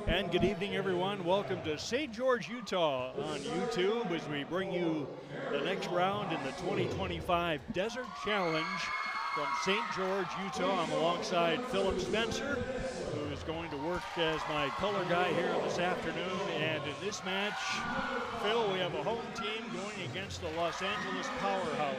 And good evening, everyone. Welcome to St. George, Utah on YouTube as we bring you the next round in the 2025 Desert Challenge from St. George, Utah. I'm alongside Philip Spencer, who is going to work as my color guy here this afternoon. And in this match, Phil, we have a home team going against the Los Angeles powerhouse.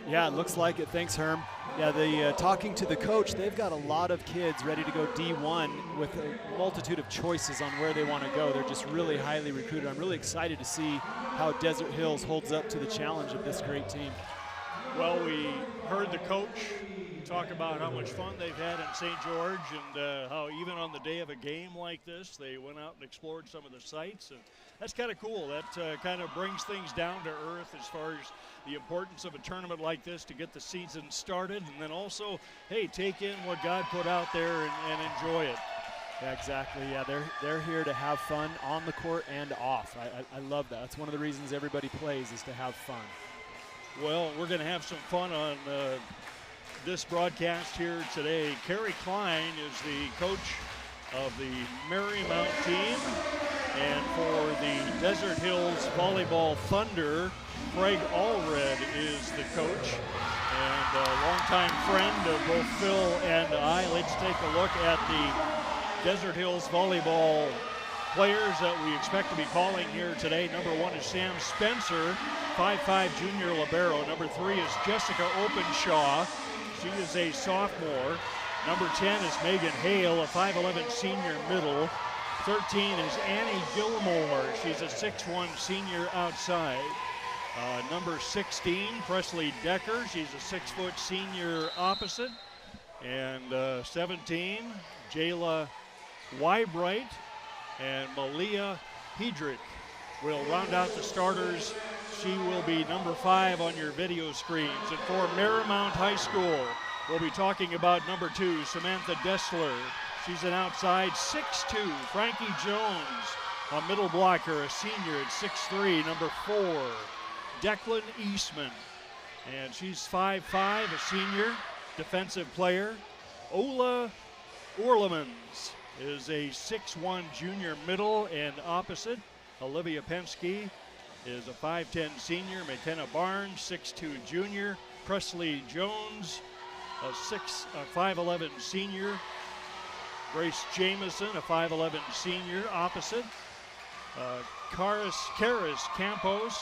Yeah, it looks like it. Thanks, Herm. Yeah, talking to the coach, they've got a lot of kids ready to go D1 with a multitude of choices on where they want to go. They're just really highly recruited. I'm really excited to see how Desert Hills holds up to the challenge of this great team. Well, we heard the coach talk about how much fun they've had in St. George and how even on the day of a game like this, they went out and explored some of the sites. And that's kind of cool. That kind of brings things down to earth as far as the importance of a tournament like this to get the season started, and then also, hey, take in what God put out there and enjoy it. Yeah, exactly. Yeah, they're here to have fun on the court and off. I love that. That's one of the reasons everybody plays, is to have fun. Well, we're going to have some fun on this broadcast here today. Kerry Klein is the coach of the Marymount team, and for the Desert Hills Volleyball Thunder, Craig Allred is the coach and a longtime friend of both Phil and I. Let's take a look at the Desert Hills volleyball players that we expect to be calling here today. Number 1 is Sam Spencer, 5'5" junior libero. Number 3 is Jessica Openshaw. She is a sophomore. Number 10 is Megan Hale, a 5'11" senior middle. 13 is Annie Gilmore. She's a 6'1" senior outside. Number 16, Presley Decker. She's a 6-foot senior opposite. And 17, Jayla Wybright and Malia Hedrick will round out the starters. She will be number 5 on your video screens. And for Marymount High School, we'll be talking about number 2, Samantha Dessler. She's an outside 6'2", Frankie Jones, a middle blocker, a senior at 6'3", number 4. Declan Eastman, and she's 5'5", a senior. defensive player. Ola Orlemans is a 6'1 junior middle, and opposite, Olivia Penske is a 5'10 senior. McKenna Barnes, 6'2 junior. Presley Jones, a 5'11 senior. Grace Jamison, a 5'11 senior, opposite. Karis Campos,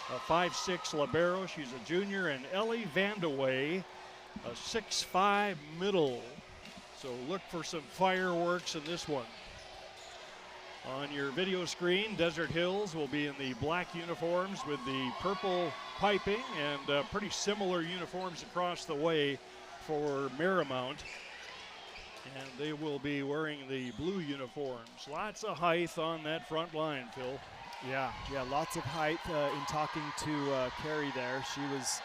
a 5'6 libero. She's a junior. And Ellie Vandewey, a 6'5 middle. So look for some fireworks in this one. On your video screen, Desert Hills will be in the black uniforms with the purple piping, and pretty similar uniforms across the way for Marymount. And they will be wearing the blue uniforms. Lots of height on that front line, Phil. Yeah, lots of height. In talking to Carrie there, she was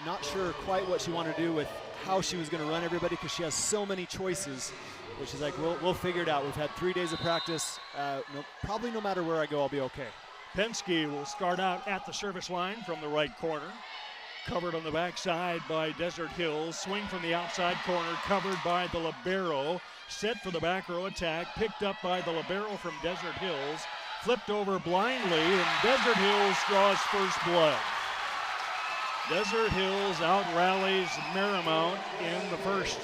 not sure quite what she wanted to do with how she was going to run everybody, because she has so many choices, which is like, we'll figure it out. We've had 3 days of practice. Probably no matter where I go, I'll be okay. Penske will start out at the service line from the right corner. Covered on the backside by Desert Hills. Swing from the outside corner, covered by the libero. Set for the back row attack, picked up by the libero from Desert Hills. Flipped over blindly, and Desert Hills draws first blood. Desert Hills out-rallies Marymount in the first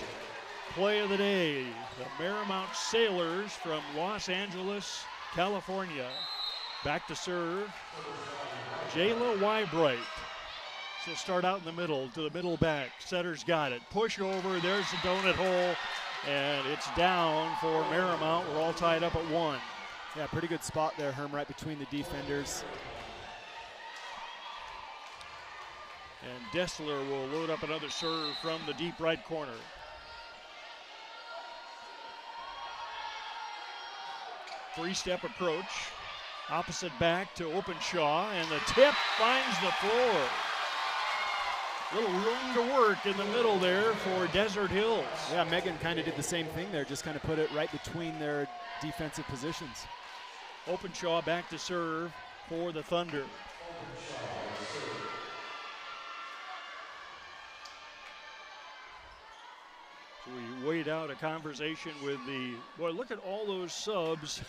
play of the day. The Marymount Sailors from Los Angeles, California. Back to serve, Jayla Wybright. She'll start out in the middle, to the middle back. Setter's got it. Push over, there's the donut hole, and it's down for Marymount. We're all tied up at 1. Yeah, pretty good spot there, Herm, right between the defenders. And Dessler will load up another serve from the deep right corner. Three-step approach. Opposite back to Openshaw, and the tip finds the floor. Little room to work in the middle there for Desert Hills. Yeah, Megan kind of did the same thing there, just kind of put it right between their defensive positions. Openshaw back to serve for the Thunder. So we wait out a conversation with boy, look at all those subs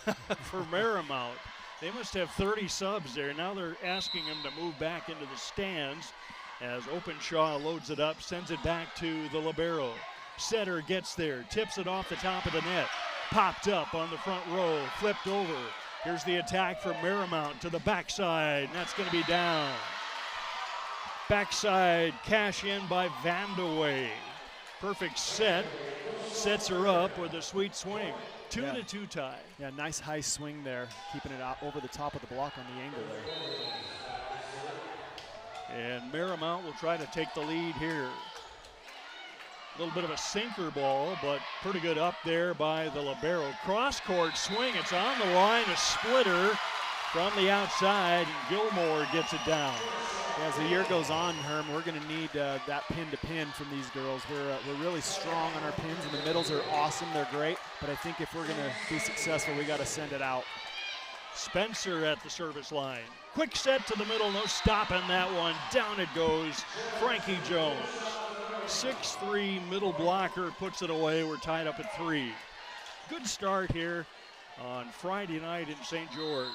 for Marymount. They must have 30 subs there. Now they're asking them to move back into the stands as Openshaw loads it up, sends it back to the libero. Setter gets there, tips it off the top of the net. Popped up on the front row, flipped over. Here's the attack from Marymount to the backside, and that's going to be down. Backside cash in by Vandewey. Perfect set, sets her up with a sweet swing. 2-2 tie. Yeah, nice high swing there, keeping it out over the top of the block on the angle there. And Marymount will try to take the lead here. A little bit of a sinker ball, but pretty good up there by the libero. Cross-court swing, it's on the line, a splitter from the outside, and Gilmore gets it down. As the year goes on, Herm, we're going to need that pin-to-pin from these girls. We're really strong on our pins, and the middles are awesome. They're great, but I think if we're going to be successful, we got to send it out. Spencer at the service line. Quick set to the middle, no stopping that one. Down it goes, Frankie Jones. 6'3" middle blocker puts it away. We're tied up at 3. Good start here on Friday night in St. George.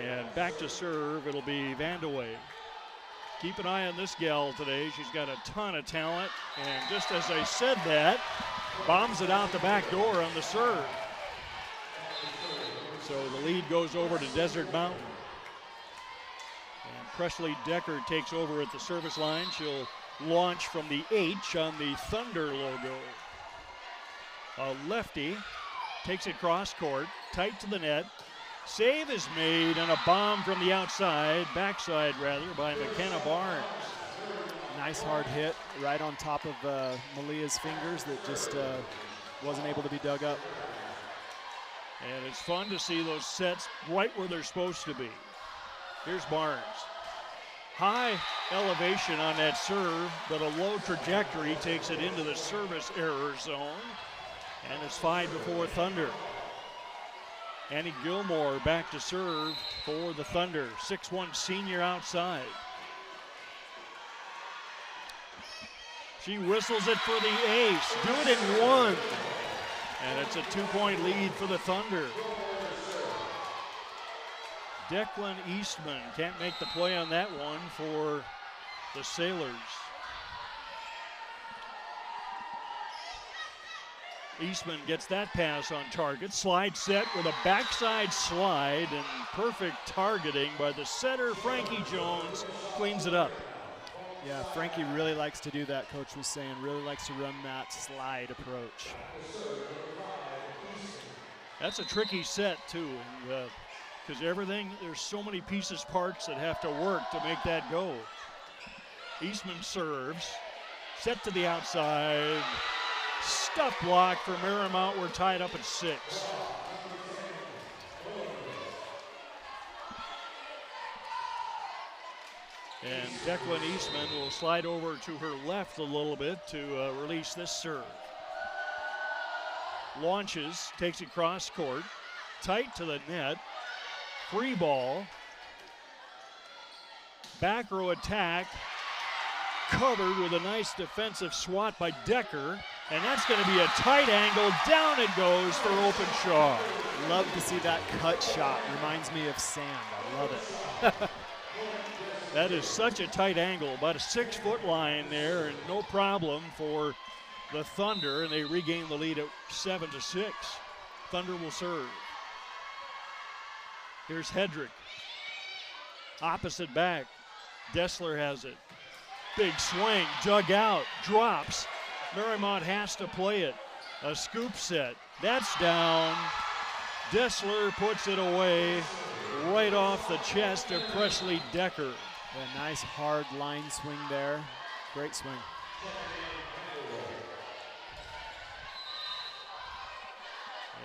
And back to serve, it'll be Vandewey. Keep an eye on this gal today. She's got a ton of talent. And just as I said that, bombs it out the back door on the serve. So the lead goes over to Desert Mountain. And Presley Decker takes over at the service line. She'll launch from the H on the Thunder logo. A lefty takes it cross court, tight to the net. Save is made, and a bomb from the outside, backside rather, by McKenna Barnes. Nice hard hit right on top of Malia's fingers that just wasn't able to be dug up. And it's fun to see those sets right where they're supposed to be. Here's Barnes. High elevation on that serve, but a low trajectory takes it into the service error zone. And it's 5-4 Thunder. Annie Gilmore back to serve for the Thunder. 6'1" senior outside. She whistles it for the ace. Do it in one. And it's a 2-point lead for the Thunder. Declan Eastman can't make the play on that one for the Sailors. Eastman gets that pass on target. Slide set with a backside slide and perfect targeting by the setter. Frankie Jones cleans it up. Yeah, Frankie really likes to do that, Coach was saying. Really likes to run that slide approach. That's a tricky set, too, because there's so many pieces, parts that have to work to make that go. Eastman serves, set to the outside. Stuff block for Marymount. We're tied up at 6. And Declan Eastman will slide over to her left a little bit to release this serve. Launches, takes it cross court, tight to the net, free ball, back row attack, covered with a nice defensive swat by Decker, and that's going to be a tight angle. Down it goes for Openshaw. Love to see that cut shot. Reminds me of sand. I love it. That is such a tight angle, about a 6-foot line there, and no problem for the Thunder, and they regain the lead at 7-6. Thunder will serve. Here's Hedrick. Opposite back. Dessler has it. Big swing, dug out, drops. Marymount has to play it. A scoop set. That's down. Dessler puts it away right off the chest of Presley Decker. A nice hard line swing there. Great swing.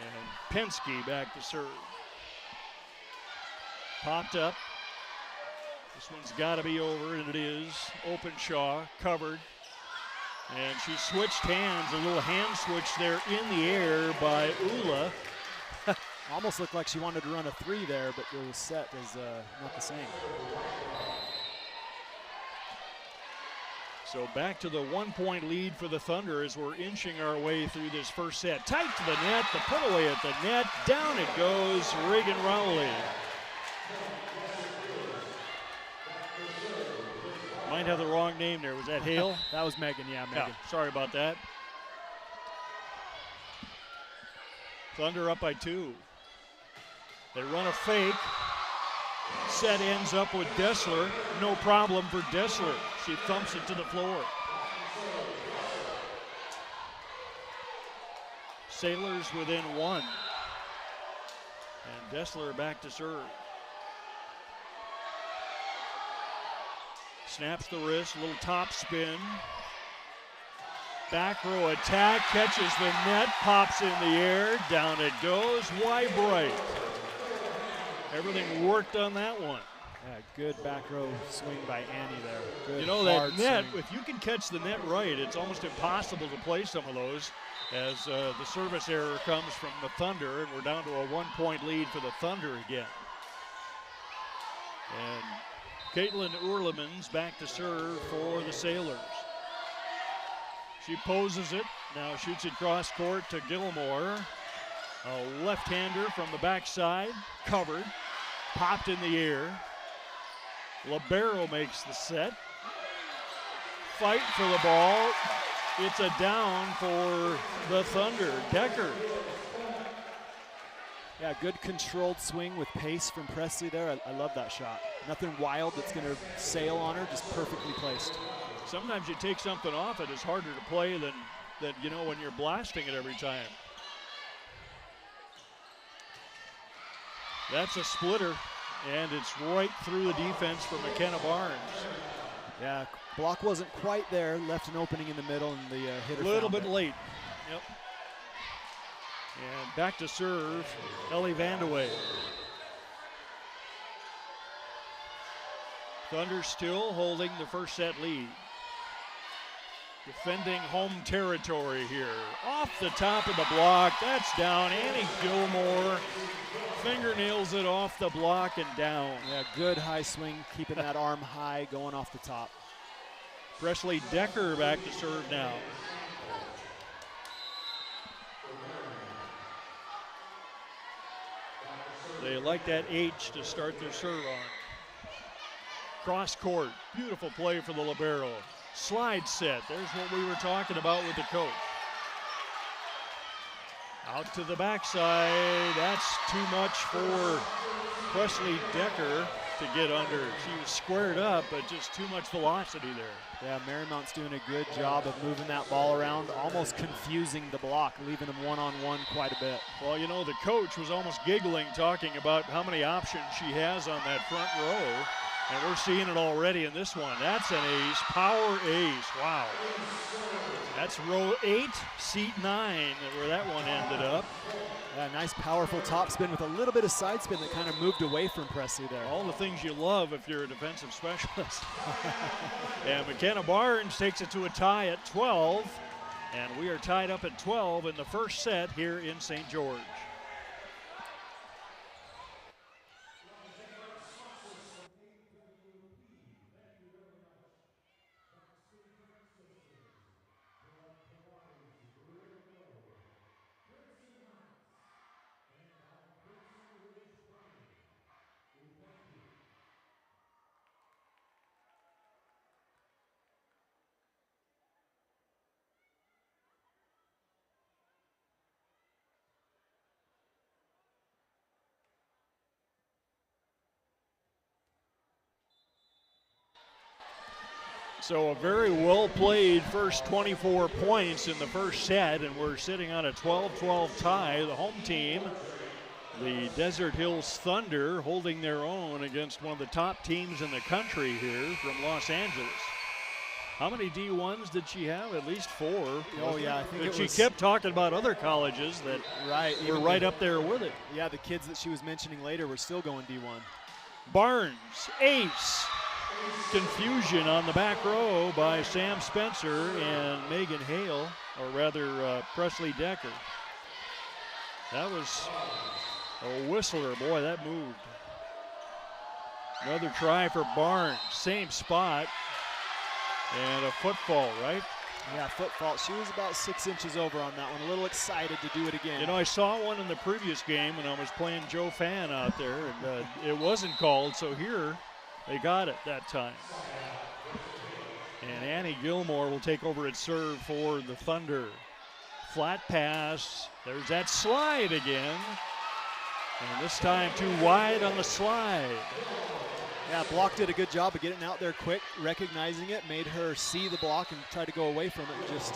And Penske back to serve. Popped up. This one's got to be over, and it is. Openshaw covered. And she switched hands, a little hand switch there in the air by Ula. Almost looked like she wanted to run a 3 there, but the set is not the same. So back to the 1-point lead for the Thunder as we're inching our way through this first set. Tight to the net, the put away at the net. Down it goes, Reagan Rowley. Might have the wrong name there. Was that Hale? That was Megan, yeah, Megan. Yeah, sorry about that. Thunder up by 2. They run a fake. Set ends up with Dessler. No problem for Dessler. She thumps it to the floor. Sailors within 1. And Dessler back to serve. Snaps the wrist, little top spin. Back row attack, catches the net, pops in the air, down it goes. Why Bright? Everything worked on that one. Yeah, good back row swing by Annie there. Good, you know, that net, swing. if you can catch the net right, it's almost impossible to play some of those as the service error comes from the Thunder, and we're down to a 1-point lead for the Thunder again. And Caitlin Urlemans back to serve for the Sailors. She poses it, now shoots it cross court to Gilmore. A left-hander from the backside, covered, popped in the air. Libero makes the set. Fight for the ball. It's a down for the Thunder. Decker. Yeah, good controlled swing with pace from Presley there. I love that shot. Nothing wild that's going to sail on her, just perfectly placed. Sometimes you take something off it, it's harder to play than you know when you're blasting it every time. That's a splitter, and it's right through the defense for McKenna Barnes. Yeah, block wasn't quite there, left an opening in the middle, and the hitter a little found bit it. late. Yep. And back to serve, Ellie Vandeweghe. Thunder still holding the first set lead. Defending home territory here. Off the top of the block, that's down. Annie Gilmore fingernails it off the block and down. Yeah, good high swing, keeping that arm high, going off the top. Presley Decker back to serve now. They like that H to start their serve on. Cross court, beautiful play for the libero. Slide set, there's what we were talking about with the coach. Out to the backside, that's too much for Presley Decker to get under. She was squared up, but just too much velocity there. Yeah, Marymount's doing a good job of moving that ball around, almost confusing the block, leaving them one-on-one quite a bit. Well, you know, the coach was almost giggling talking about how many options she has on that front row, and we're seeing it already in this one. That's an ace, power ace, wow. That's row 8, seat 9, where that one ended up. Yeah, nice powerful topspin with a little bit of side spin that kind of moved away from Presley there. All the things you love if you're a defensive specialist. And McKenna Barnes takes it to a tie at 12, and we are tied up at 12 in the first set here in St. George. So a very well-played first 24 points in the first set, and we're sitting on a 12-12 tie. The home team, the Desert Hills Thunder, holding their own against one of the top teams in the country here from Los Angeles. How many D1s did she have? At least 4. Oh, yeah, I think she kept talking about other colleges that were right up there with it. Yeah, the kids that she was mentioning later were still going D1. Barnes, ace. Confusion on the back row by Sam Spencer and Megan Hale, or rather Presley Decker. That was a whistler. Boy, that moved. Another try for Barnes. Same spot. And a foot fault, right? Yeah, foot fault. She was about 6 inches over on that one. A little excited to do it again. You know, I saw one in the previous game when I was playing Joe Fan out there, and it wasn't called, so here they got it that time. And Annie Gilmore will take over at serve for the Thunder. Flat pass. There's that slide again. And this time too wide on the slide. Yeah, block did a good job of getting out there quick, recognizing it, made her see the block and try to go away from it and just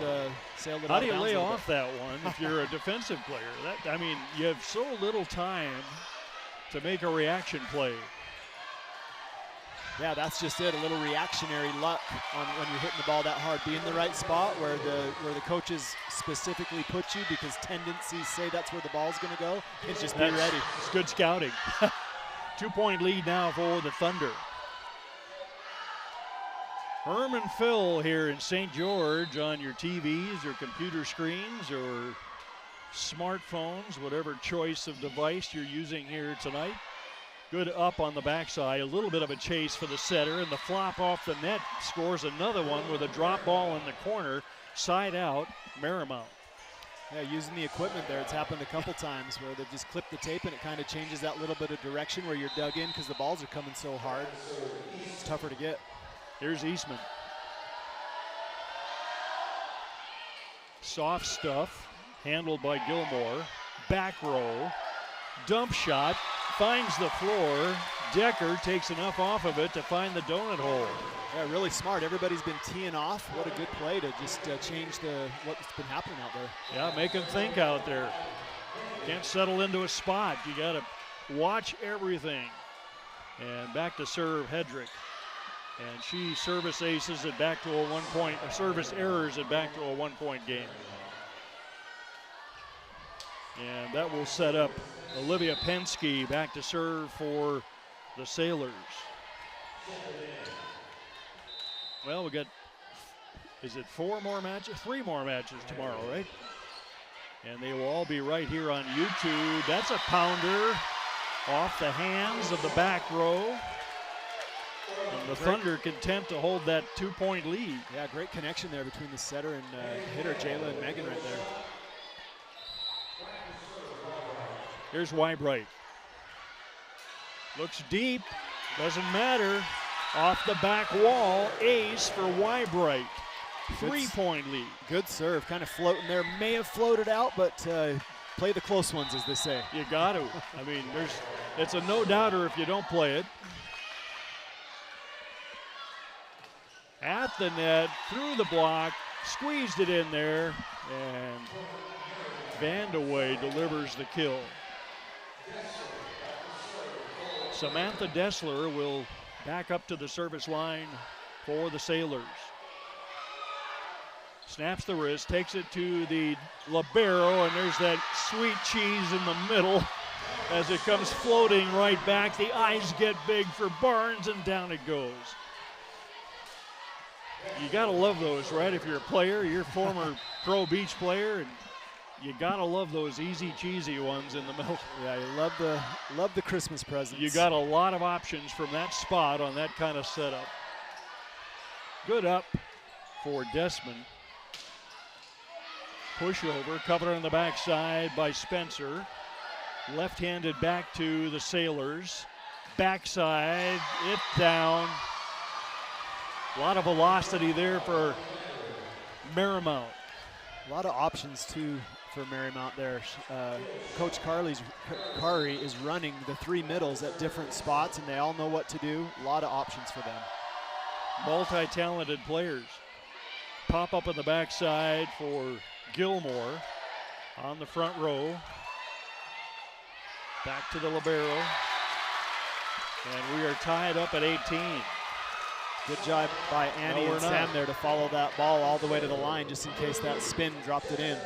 sailed it out. How do you lay off that one if you're a defensive player? I mean, you have so little time to make a reaction play. Yeah, that's just it. A little reactionary luck on when you're hitting the ball that hard. Be in the right spot where the coaches specifically put you, because tendencies say that's where the ball's going to go. It's just be ready. It's good scouting. 2-point lead now for the Thunder. Herman Phil here in St. George on your TVs or computer screens or smartphones, whatever choice of device you're using here tonight. Good up on the backside, a little bit of a chase for the setter, and the flop off the net scores another one with a drop ball in the corner, side out, Marymount. Yeah, using the equipment there, it's happened a couple times where they've just clipped the tape and it kind of changes that little bit of direction where you're dug in because the balls are coming so hard. It's tougher to get. Here's Eastman. Soft stuff, handled by Gilmore. Back row, dump shot. Finds the floor. Decker takes enough off of it to find the donut hole. Yeah, really smart. Everybody's been teeing off. What a good play to just change what's been happening out there. Yeah, make them think out there. Can't settle into a spot. You got to watch everything. And back to serve Hedrick. And she service aces it back to a 1-point, service errors it back to a 1-point game. And that will set up Olivia Pensky back to serve for the Sailors. Well, we got, is it 4 more matches? 3 more matches tomorrow, right? And they will all be right here on YouTube. That's a pounder off the hands of the back row. The Thunder content to hold that 2-point lead. Yeah, great connection there between the setter and hitter, Jayla and Megan right there. Here's Whybright. Looks deep, doesn't matter. Off the back wall, ace for Whybright. 3-point lead. Good serve, kind of floating there. May have floated out, but play the close ones, as they say. You got to. I mean, it's a no-doubter if you don't play it. At the net, through the block, squeezed it in there, and Vandeweghe delivers the kill. Samantha Dessler will back up to the service line for the Sailors. Snaps the wrist, takes it to the libero, and there's that sweet cheese in the middle as it comes floating right back. The eyes get big for Barnes, and down it goes. You gotta love those, right? If you're a player, you're a former pro beach player, and you gotta love those easy, cheesy ones in the middle. Yeah, you love the Christmas presents. You got a lot of options from that spot on that kind of setup. Good up for Desmond. Pushover, covered on the backside by Spencer. Left-handed back to the Sailors. Backside, it down. A lot of velocity there for Marymount. A lot of options, too, for Marymount there. Coach Kari is running the 3 middles at different spots, and they all know what to do. A lot of options for them. Multi-talented players. Pop up on the backside for Gilmore on the front row. Back to the libero. And we are tied up at 18. Good job by Annie and Sam there to follow that ball all the way to the line just in case that spin dropped it in.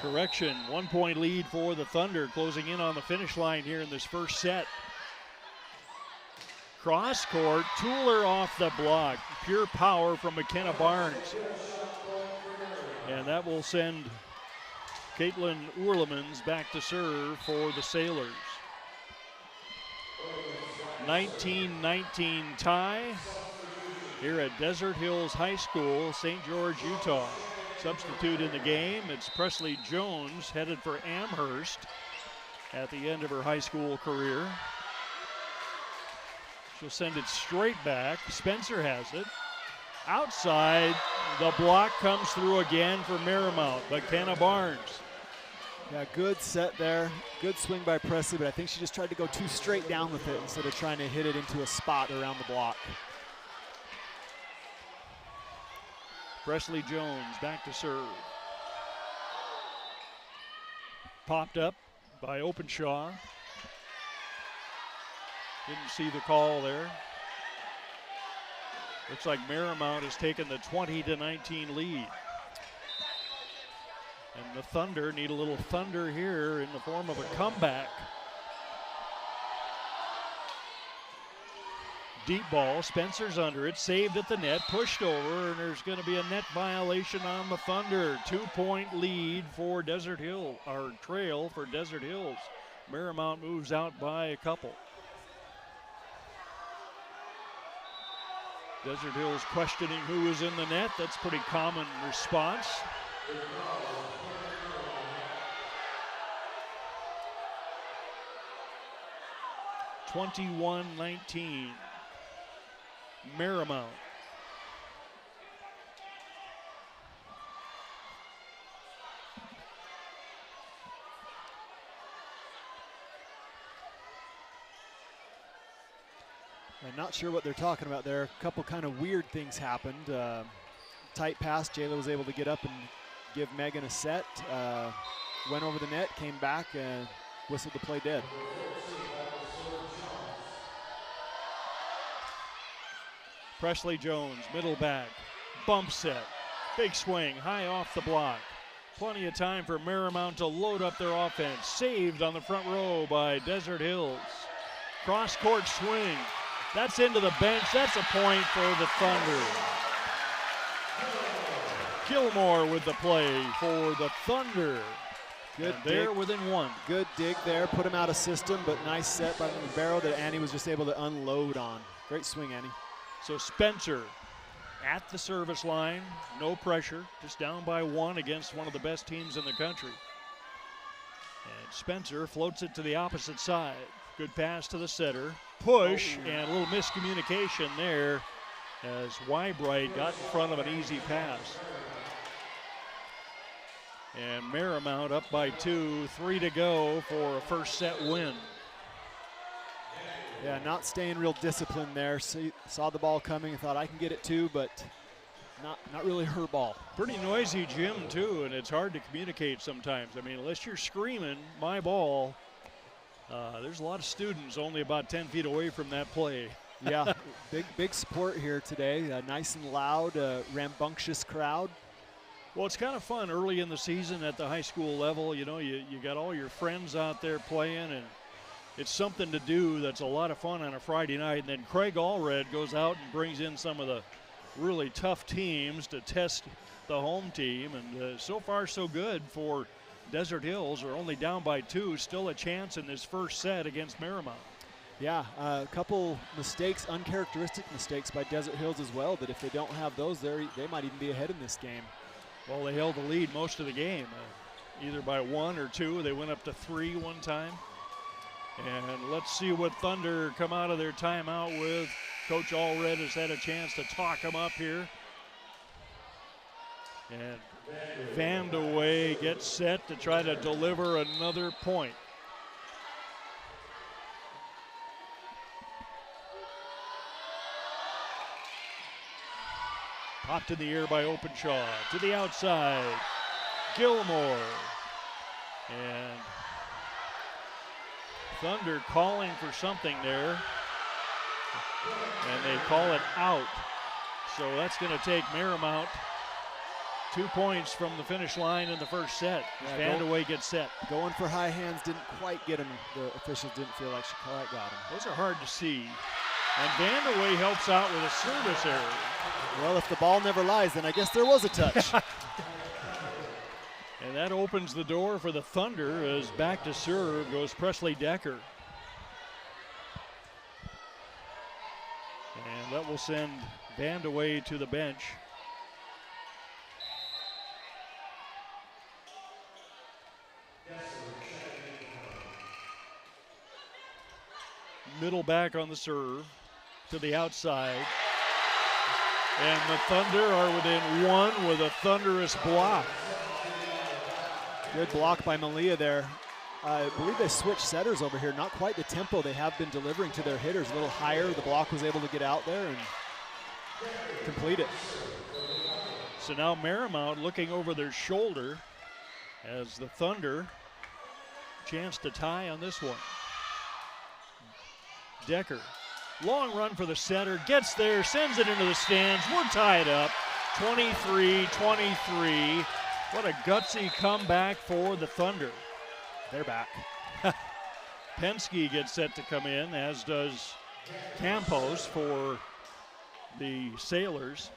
Correction, 1-point lead for the Thunder, closing in on the finish line here in this first set. Cross court, Tueller off the block. Pure power from McKenna Barnes. And that will send Caitlin Oerlemans back to serve for the Sailors. 19-19 tie here at Desert Hills High School, St. George, Utah. Substitute in the game, it's Presley Jones, headed for Amherst at the end of her high school career. She'll send it straight back. Spencer has it. Outside, the block comes through again for Marymount, but McKenna Barnes. Yeah, good set there. Good swing by Presley, but I think she just tried to go too straight down with it instead of trying to hit it into a spot around the block. Presley Jones back to serve. Popped up by Openshaw. Didn't see the call there. Looks like Marymount has taken the 20-19 lead. And the Thunder need a little thunder here in the form of a comeback. Deep ball, Spencer's under it, saved at the net, pushed over, and there's going to be a net violation on the Thunder. 2-point lead for Desert Hill, or trail for Desert Hills. Marymount moves out by a couple. Desert Hills questioning who is in the net. That's a pretty common response. (21-19). Marymount. I'm not sure what they're talking about there. A couple kind of weird things happened. Tight pass, Jayla was able to get up and give Megan a set. Went over the net, came back, and whistled the play dead. Presley Jones, middle back, bump set, big swing, high off the block. Plenty of time for Marymount to load up their offense. Saved on the front row by Desert Hills. Cross-court swing. That's into the bench. That's a point for the Thunder. Gilmore with the play for the Thunder. Good and they're within one. Good dig there. Put him out of system, but nice set by the libero that Annie was just able to unload on. Great swing, Annie. So Spencer at the service line, no pressure, just down by 1 against one of the best teams in the country. And Spencer floats it to the opposite side. Good pass to the setter. Push, and a little miscommunication there as Wybright got in front of an easy pass. And Marymount up by 2, 3 to go for a first set win. Yeah, not staying real disciplined there. Saw the ball coming and thought I can get it too, but not really her ball. Pretty noisy gym too, and it's hard to communicate sometimes. I mean, unless you're screaming, my ball, there's a lot of students only about 10 feet away from that play. Yeah, big support here today. Nice and loud, rambunctious crowd. Well, it's kind of fun early in the season at the high school level. You know, you got all your friends out there playing, and it's something to do that's a lot of fun on a Friday night. And then Craig Allred goes out and brings in some of the really tough teams to test the home team. And so far, so good for Desert Hills. Are only down by 2, still a chance in this first set against Marymount. Yeah, a couple mistakes, uncharacteristic mistakes by Desert Hills as well, that if they don't have those, they might even be ahead in this game. Well, they held the lead most of the game, either by 1 or 2. They went up to 3 one time. And let's see what Thunder come out of their timeout with. Coach Allred has had a chance to talk them up here. And Vandeweghe gets set to try to deliver another point. Popped in the air by Openshaw. To the outside, Gilmore. And Thunder calling for something there. And they call it out. So that's going to take Marymount 2 points from the finish line in the first set. Yeah, Vandeweghe gets set. Going for high hands didn't quite get him. The officials didn't feel like she quite got him. Those are hard to see. And Vandeweghe helps out with a service error. Well, if the ball never lies, then I guess there was a touch. And that opens the door for the Thunder as back to serve goes Presley Decker. And that will send Vandeweghe to the bench. Middle back on the serve to the outside. And the Thunder are within 1 with a thunderous block. Good block by Malia there. I believe they switched setters over here. Not quite the tempo they have been delivering to their hitters. A little higher. The block was able to get out there and complete it. So now Marymount looking over their shoulder as the Thunder chance to tie on this one. Decker, long run for the setter, gets there, sends it into the stands. We're tied up, 23-23. What a gutsy comeback for the Thunder. They're back. Penske gets set to come in, as does Campos for the Sailors.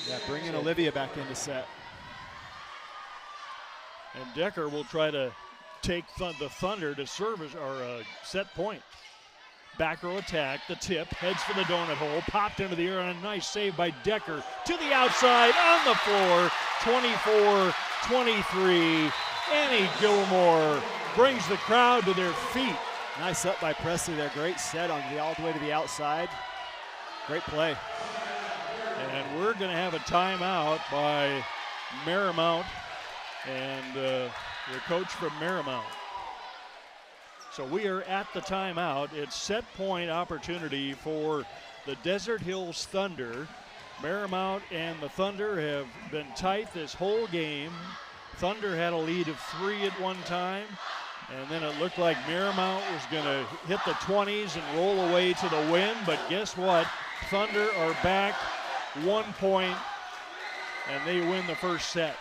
Yeah, bringing Olivia back into set. And Decker will try to take the Thunder to service or set point. Back row attack, the tip, heads for the donut hole, popped into the air, and a nice save by Decker to the outside, on the floor, 24-23. Annie Gilmore brings the crowd to their feet. Nice up by Presley there, great set on all the way to the outside. Great play. And we're gonna have a timeout by Marymount and the coach from Marymount. So we are at the timeout. It's set point opportunity for the Desert Hills Thunder. Marymount and the Thunder have been tight this whole game. Thunder had a lead of 3 at one time, and then it looked like Marymount was gonna hit the 20s and roll away to the win, but guess what? Thunder are back 1 point, and they win the first set.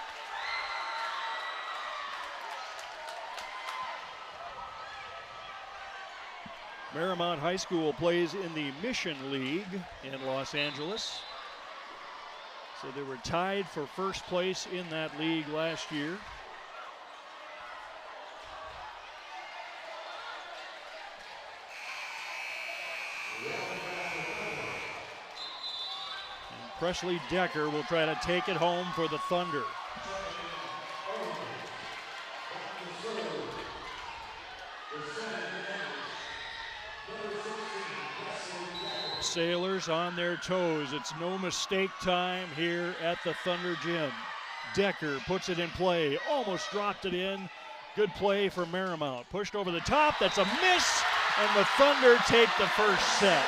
Marymount High School plays in the Mission League in Los Angeles. So they were tied for first place in that league last year. Presley Decker will try to take it home for the Thunder. Sailors on their toes. It's no mistake time here at the Thunder Gym. Decker puts it in play, almost dropped it in. Good play for Marymount. Pushed over the top, that's a miss, and the Thunder take the first set.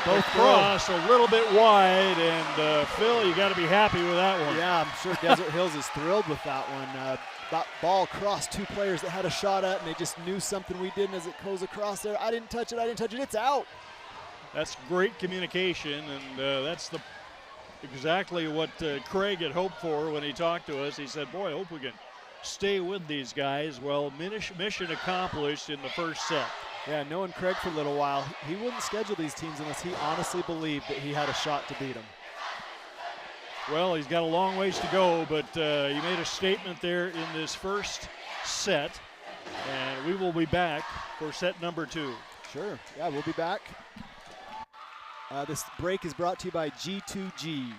Both cross a little bit wide, and Phil, you got to be happy with that one. Yeah, I'm sure Desert Hills is thrilled with that one. That ball crossed two players that had a shot at, and they just knew something we didn't as it goes across there. I didn't touch it, it's out. That's great communication, and that's exactly what Craig had hoped for when he talked to us. He said, boy, I hope we can stay with these guys. Well, mission accomplished in the first set. Yeah, knowing Craig for a little while, he wouldn't schedule these teams unless he honestly believed that he had a shot to beat them. Well, he's got a long ways to go, but he made a statement there in this first set, and we will be back for set number 2. Sure, yeah, we'll be back. This break is brought to you by G2G.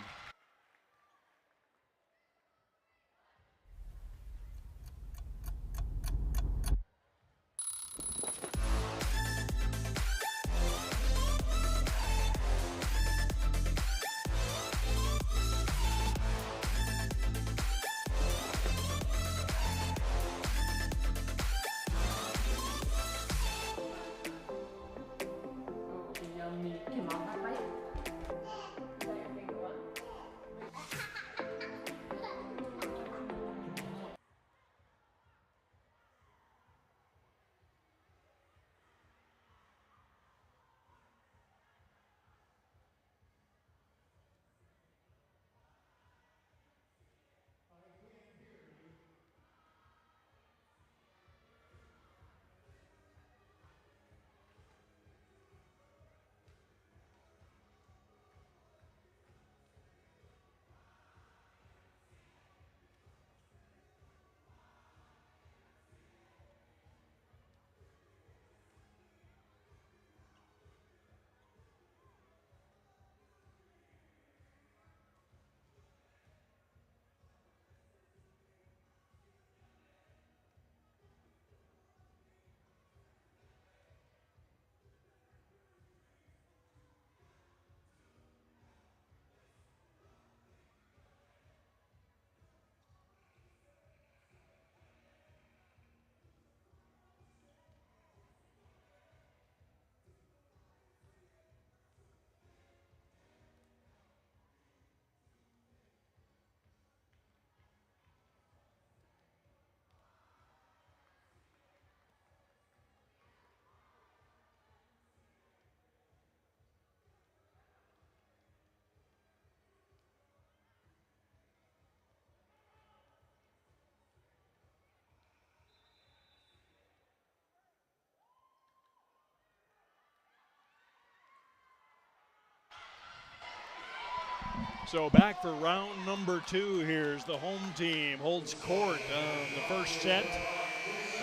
So back for round number 2 here as the home team holds court on the first set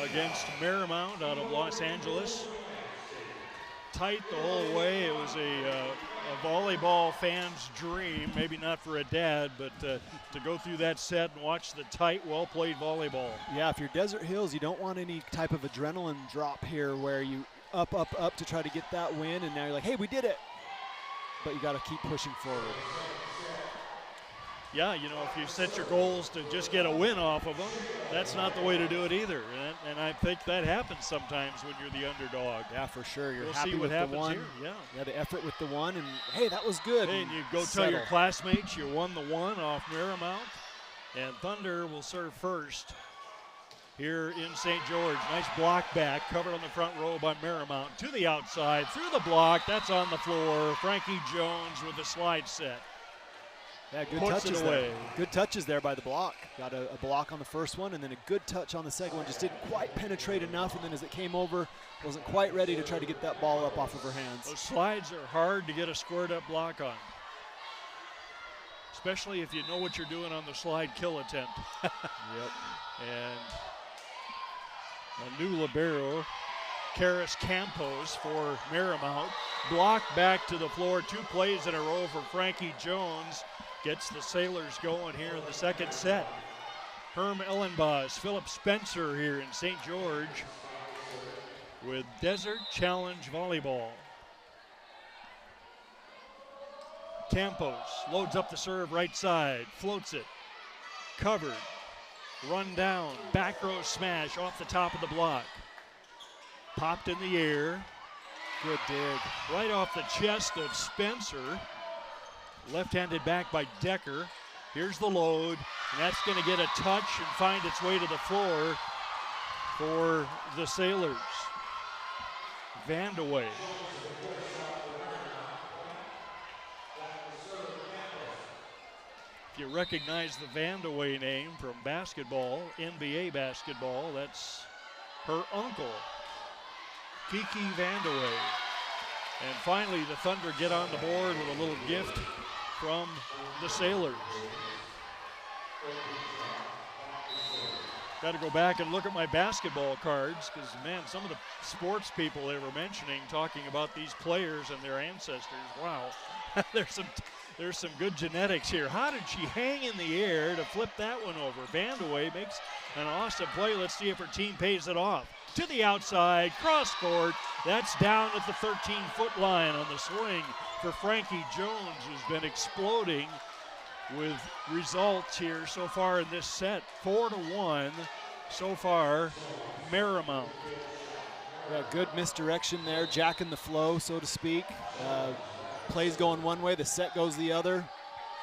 against Marymount out of Los Angeles. Tight the whole way. It was a volleyball fan's dream, maybe not for a dad, but to go through that set and watch the tight, well-played volleyball. Yeah, if you're Desert Hills, you don't want any type of adrenaline drop here where you up to try to get that win, and now you're like, hey, we did it. But you got to keep pushing forward. Yeah, you know, if you set your goals to just get a win off of them, that's not the way to do it either. And I think that happens sometimes when you're the underdog. Yeah, for sure. You're we'll happy see what with happens the one. Here. Yeah, the effort with the one, and hey, that was good. Hey, and you go tell your classmates you won the one off Marymount. And Thunder will serve first here in St. George. Nice block back, covered on the front row by Marymount. To the outside, through the block, that's on the floor. Frankie Jones with the slide set. Yeah, good touches there. Good touches there by the block. Got a block on the first one, and then a good touch on the second one. Just didn't quite penetrate enough, and then as it came over, wasn't quite ready to try to get that ball up off of her hands. Those slides are hard to get a squared-up block on, especially if you know what you're doing on the slide kill attempt. Yep. And a new libero, Karis Campos for Marymount. Block back to the floor, 2 plays in a row for Frankie Jones. gets the Sailors going here in the second set. Herm Ellenboss, Philip Spencer here in St. George with Desert Challenge Volleyball. Campos loads up the serve right side, floats it, covered, run down, back row smash off the top of the block. Popped in the air. Good dig. Right off the chest of Spencer. Left-handed back by Decker. Here's the load, and that's going to get a touch and find its way to the floor for the Sailors. Vandeweghe. If you recognize the Vandeweghe name from basketball, NBA basketball, that's her uncle, Kiki Vandeweghe. And finally, the Thunder get on the board with a little gift from the Sailors. Got to go back and look at my basketball cards because, man, some of the sports people they were mentioning talking about these players and their ancestors. Wow, there's some good genetics here. How did she hang in the air to flip that one over? Vandeweghe makes an awesome play. Let's see if her team pays it off. To the outside, cross court. That's down at the 13-foot line on the swing for Frankie Jones, who's been exploding with results here so far in this set. 4-1 so far, Marymount. Yeah, good misdirection there, jacking the flow, so to speak. Plays going one way, the set goes the other.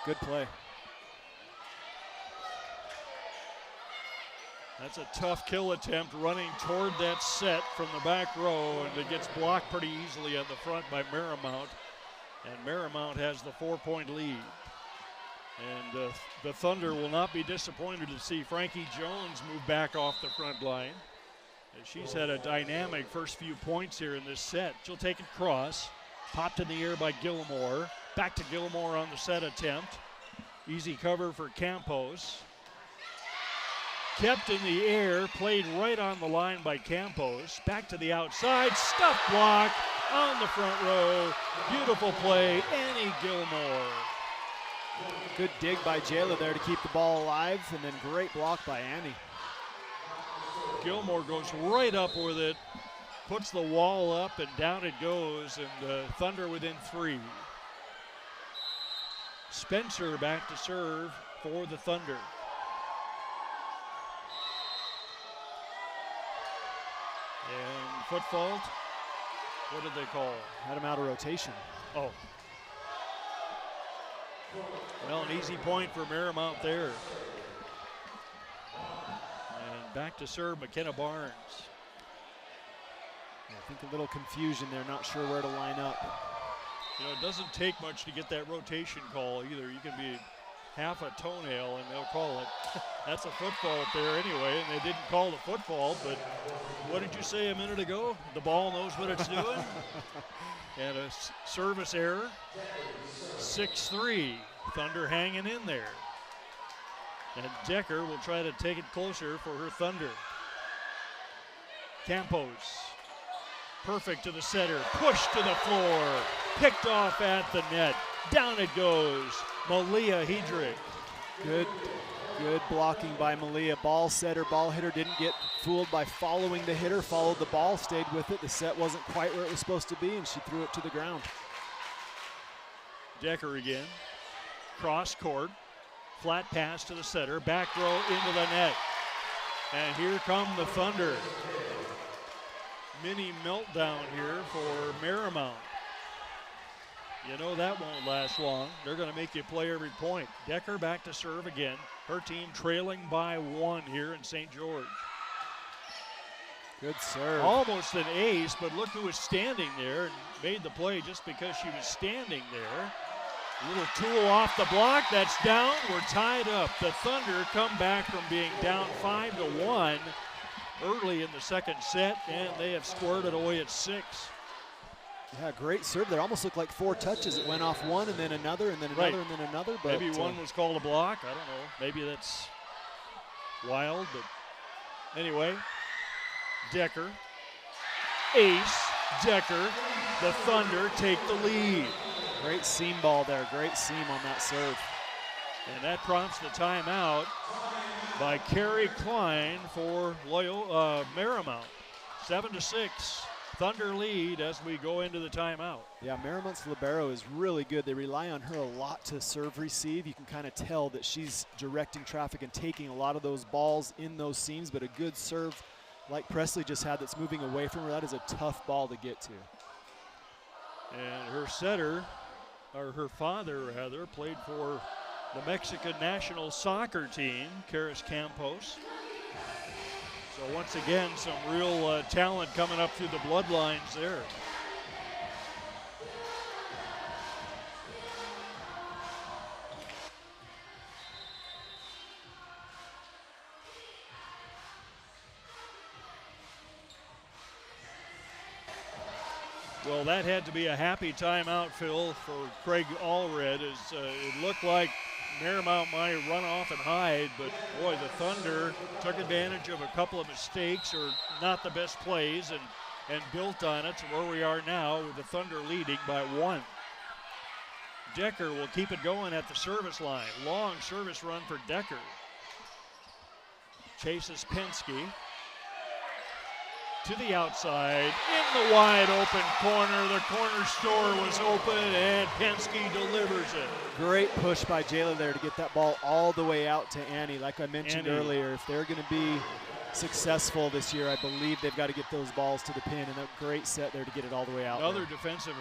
Good play. That's a tough kill attempt running toward that set from the back row, and it gets blocked pretty easily on the front by Marymount. And Marymount has the 4-point lead. And the Thunder will not be disappointed to see Frankie Jones move back off the front line. She's had a dynamic first few points here in this set. She'll take it cross. Popped in the air by Gilmore. Back to Gilmore on the set attempt. Easy cover for Campos. Kept in the air, played right on the line by Campos. Back to the outside, stuff block on the front row. Beautiful play, Annie Gilmore. Good dig by Jayla there to keep the ball alive, and then great block by Annie. Gilmore goes right up with it, puts the wall up, and down it goes, and Thunder within 3. Spencer back to serve for the Thunder. And foot fault, what did they call? Had him out of rotation. Oh. Well, an easy point for Marymount there. And back to serve McKenna Barnes. Yeah, I think a little confusion there, not sure where to line up. You know, it doesn't take much to get that rotation call either. You can be half a toenail and they'll call it. That's a foot fault there anyway, and they didn't call the foot fault, but what did you say a minute ago? The ball knows what it's doing. And a service error. 6-3, Thunder hanging in there. And Decker will try to take it closer for her Thunder. Campos, perfect to the center, pushed to the floor, picked off at the net. Down it goes, Malia Hedrick. Good blocking by Malia. Ball setter, ball hitter didn't get fooled by following the hitter, followed the ball, stayed with it. The set wasn't quite where it was supposed to be, and she threw it to the ground. Decker again, cross court, flat pass to the setter, back row into the net. And here come the Thunder. Mini meltdown here for Marymount. You know that won't last long. They're going to make you play every point. Decker back to serve again. Her team trailing by 1 here in St. George. Good serve. Almost an ace, but look who was standing there and made the play just because she was standing there. A little tool off the block. That's down. We're tied up. The Thunder come back from being down 5-1 early in the second set, and they have scored it away at 6. Yeah, great serve there. Almost looked like 4 touches. It went off one and then another and then another and then another. But maybe one was called a block. I don't know. Maybe that's wild, but anyway. Decker, ace, Decker. The Thunder take the lead. Great seam ball there. Great seam on that serve. And that prompts the timeout by Carrie Klein for Marymount. 7-6, Thunder lead as we go into the timeout. Yeah, Marymount's libero is really good. They rely on her a lot to serve receive. You can kind of tell that she's directing traffic and taking a lot of those balls in those seams, but a good serve like Presley just had that's moving away from her, that is a tough ball to get to. And her setter, or her father rather, played for the Mexican national soccer team, Caris Campos. So once again, some real talent coming up through the bloodlines there. Well, that had to be a happy timeout, Phil, for Craig Allred, as it looked like Marymount might run off and hide, but boy, the Thunder took advantage of a couple of mistakes or not the best plays and built on it to where we are now with the Thunder leading by 1. Decker will keep it going at the service line. Long service run for Decker. Chases Penske to the outside, in the wide open corner. The corner store was open, and Penske delivers it. Great push by Jayla there to get that ball all the way out to Annie. Like I mentioned earlier, if they're going to be successful this year, I believe they've got to get those balls to the pin, and a great set there to get it all the way out. Another defensive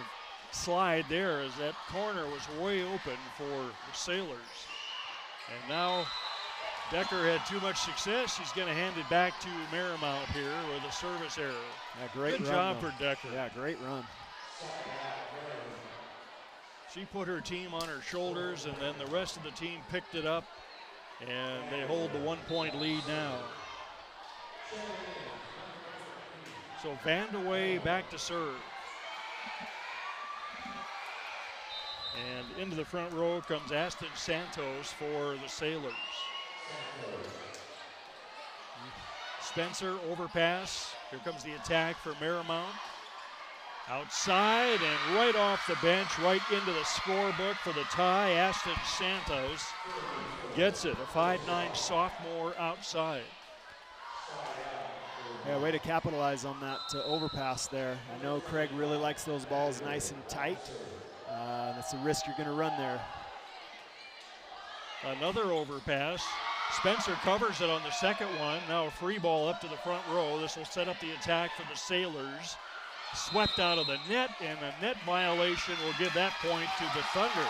slide there as that corner was way open for the Sailors. And now Decker had too much success. He's going to hand it back to Marymount here with a service error. Yeah, great Good run, job though. for Decker. Yeah, great run. She put her team on her shoulders, and then the rest of the team picked it up, and they hold the 1-point lead now. So Vandeweghe back to serve. And into the front row comes Aston Santos for the Sailors. Spencer overpass. Here comes the attack for Marymount. Outside and right off the bench, right into the scorebook for the tie. Aston Santos gets it, a 5'9" sophomore outside. Yeah, way to capitalize on that overpass there. I know Craig really likes those balls nice and tight. That's the risk you're going to run there. Another overpass. Spencer covers it on the second one. Now a free ball up to the front row. This will set up the attack for the Sailors. Swept out of the net, and a net violation will give that point to the Thunder.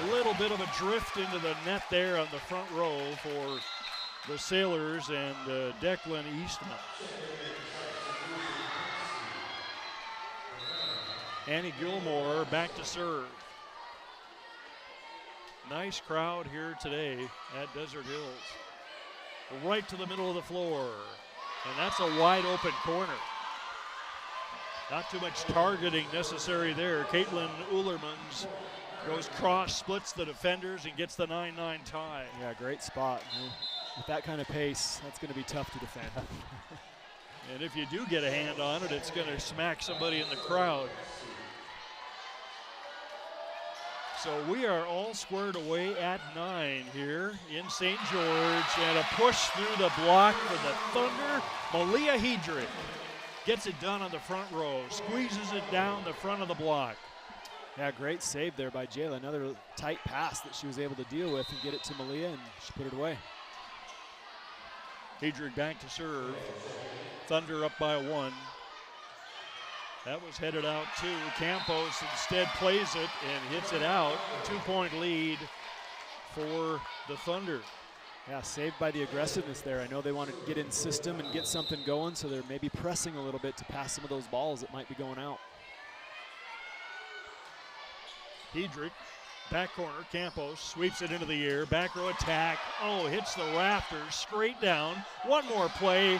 A little bit of a drift into the net there on the front row for the Sailors and Declan Eastman. Annie Gilmore back to serve. Nice crowd here today at Desert Hills. Right to the middle of the floor. And that's a wide open corner. Not too much targeting necessary there. Caitlin Ulermans goes cross, splits the defenders, and gets the 9-9 tie. Yeah, great spot. With that kind of pace, that's going to be tough to defend. And if you do get a hand on it, it's going to smack somebody in the crowd. So we are all squared away at 9 here in St. George, and a push through the block for the Thunder. Malia Hedrick gets it done on the front row, squeezes it down the front of the block. Yeah, great save there by Jayla. Another tight pass that she was able to deal with and get it to Malia, and she put it away. Hedrick back to serve. Thunder up by 1. That was headed out too. Campos instead plays it and hits it out. A 2-point lead for the Thunder. Yeah, saved by the aggressiveness there. I know they want to get in system and get something going, so they're maybe pressing a little bit to pass some of those balls that might be going out. Hedrick, back corner, Campos sweeps it into the air. Back row attack. Oh, hits the rafters straight down. One more play,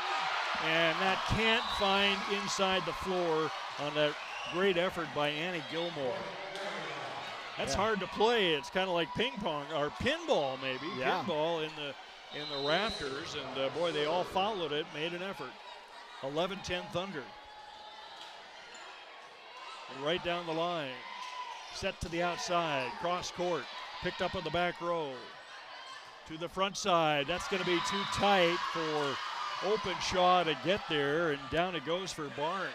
and that can't find inside the floor on that great effort by Annie Gilmore. That's hard to play. It's kind of like ping pong or pinball maybe. Yeah. Pinball in the rafters, and boy, they all followed it, made an effort. 11-10 Thunder. And right down the line. Set to the outside, cross court. Picked up on the back row. To the front side. That's going to be too tight for Openshaw to get there, and down it goes for Barnes.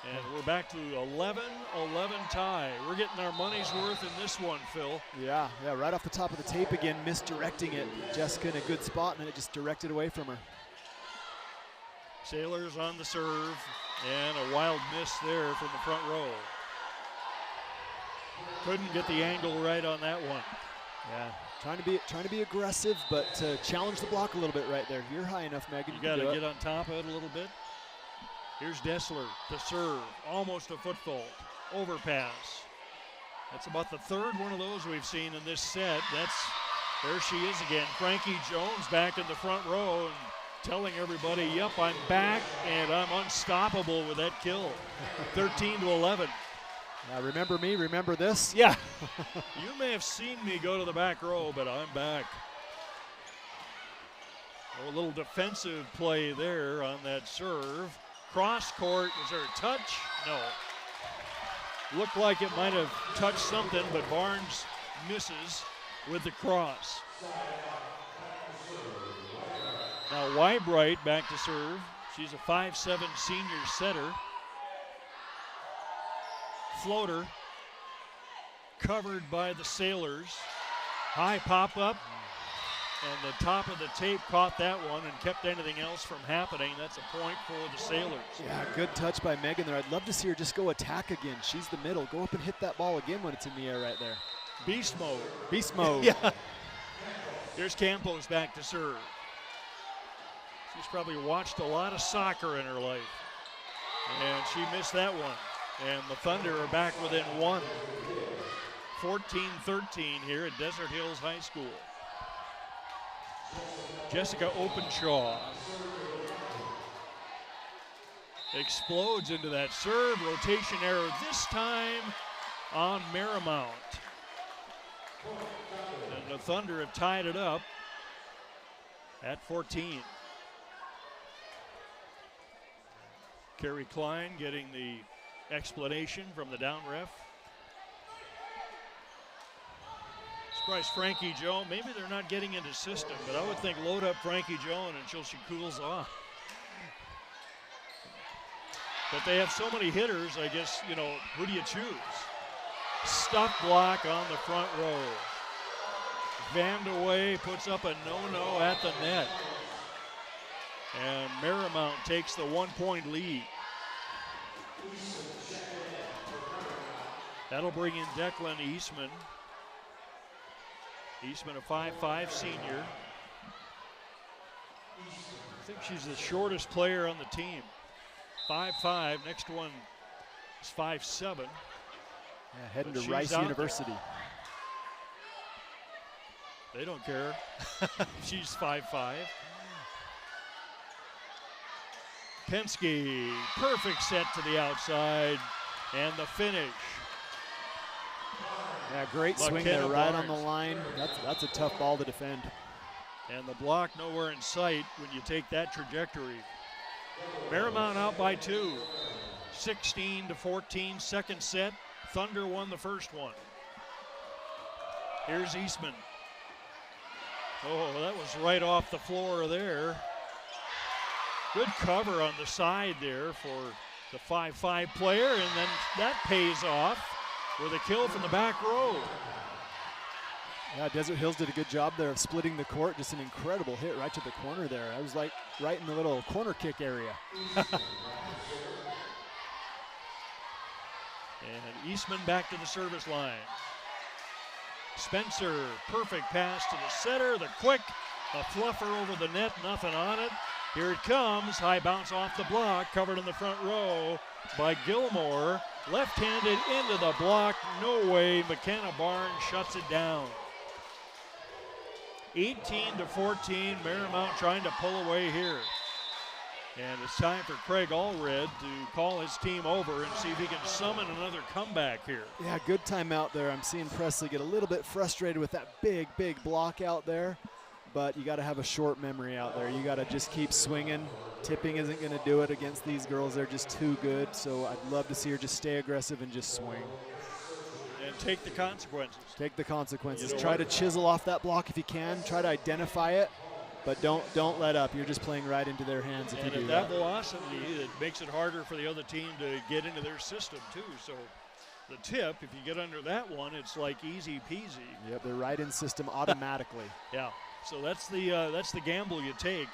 And we're back to 11-11 tie. We're getting our money's worth in this one, Phil. Yeah, right off the top of the tape again, misdirecting it. Jessica in a good spot, and it just directed away from her. Sailors on the serve, and a wild miss there from the front row. Couldn't get the angle right on that one. Yeah, trying to be aggressive, but challenge the block a little bit right there. You're high enough, Megan. You got to get on top of it a little bit. Here's Dessler to serve, almost a foot fault, overpass. That's about the third one of those we've seen in this set. There she is again. Frankie Jones back in the front row and telling everybody, yep, I'm back and I'm unstoppable with that kill. 13-11. Remember me, remember this? Yeah. You may have seen me go to the back row, but I'm back. A little defensive play there on that serve. Cross court, was there a touch? No. Looked like it might have touched something, but Barnes misses with the cross. Now Whybright back to serve. She's a 5'7" senior setter. Floater covered by the Sailors. High pop up, and the top of the tape caught that one and kept anything else from happening. That's a point for the Sailors. Yeah, good touch by Megan there. I'd love to see her just go attack again. She's the middle. Go up and hit that ball again when it's in the air right there. Beast mode. Beast mode. Yeah. Here's Campos back to serve. She's probably watched a lot of soccer in her life, and she missed that one. And the Thunder are back within one. 14-13 here at Desert Hills High School. Jessica Openshaw explodes into that serve. Rotation error this time on Marymount. And the Thunder have tied it up at 14. Carrie Klein getting the explanation from the down ref. Surprised Frankie Jones. Maybe they're not getting into system, but I would think load up Frankie Jones until she cools off. But they have so many hitters, I guess, you know, who do you choose? Stuff block on the front row. Vandeweghe puts up a no-no at the net. And Marymount takes the 1-point lead. That'll bring in Declan Eastman. Eastman, a 5'5" senior. I think she's the shortest player on the team. 5'5", next one is 5'7". Yeah, heading to Rice University. They don't care. She's 5'5". Penske, perfect set to the outside, and the finish. Yeah, great swing there, right on the line. That's a tough ball to defend. And the block nowhere in sight when you take that trajectory. Marymount out by 2. 16-14, second set. Thunder won the first one. Here's Eastman. Oh, that was right off the floor there. Good cover on the side there for the 5'5" player, and then that pays off with a kill from the back row. Yeah, Desert Hills did a good job there of splitting the court. Just an incredible hit right to the corner there. I was like right in the little corner kick area. And Eastman back to the service line. Spencer, perfect pass to the setter, the quick, a fluffer over the net, nothing on it. Here it comes, high bounce off the block, covered in the front row by Gilmore. Left-handed into the block, no way, McKenna Barnes shuts it down. 18-14, Marymount trying to pull away here. And it's time for Craig Allred to call his team over and see if he can summon another comeback here. Yeah, good timeout there. I'm seeing Presley get a little bit frustrated with that big block out there. But you got to have a short memory out there. You got to just keep swinging. Tipping isn't going to do it against these girls. They're just too good. So I'd love to see her just stay aggressive and just swing. And take the consequences. Take the consequences. You know Try what? to chisel off that block if you can. Try to identify it, but don't let up. You're just playing right into their hands if And you do at that velocity, it makes it harder for the other team to get into their system too. So the tip, if you get under that one, it's like easy peasy. Yep, they're right in system automatically. Yeah. So that's the gamble you take.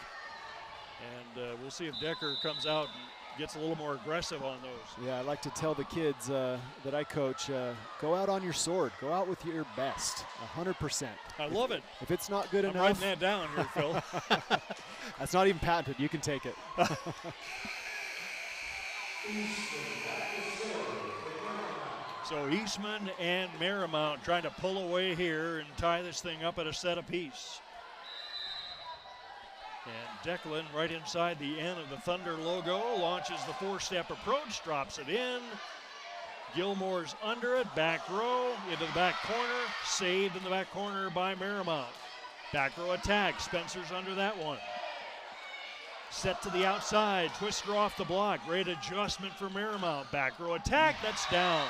And we'll see if Decker comes out and gets a little more aggressive on those. Yeah, I like to tell the kids that I coach, go out on your sword. Go out with your best, 100%. I love it. If it's not good I'm enough. writing that down here, Phil. That's not even patented. You can take it. So Eastman and Marymount trying to pull away here and tie this thing up at a set apiece. And Declan right inside the N of the Thunder logo launches the four-step approach, drops it in. Gilmore's under it, back row, into the back corner, saved in the back corner by Marymount. Back row attack, Spencer's under that one. Set to the outside, twister off the block, great adjustment for Marymount. Back row attack, that's down.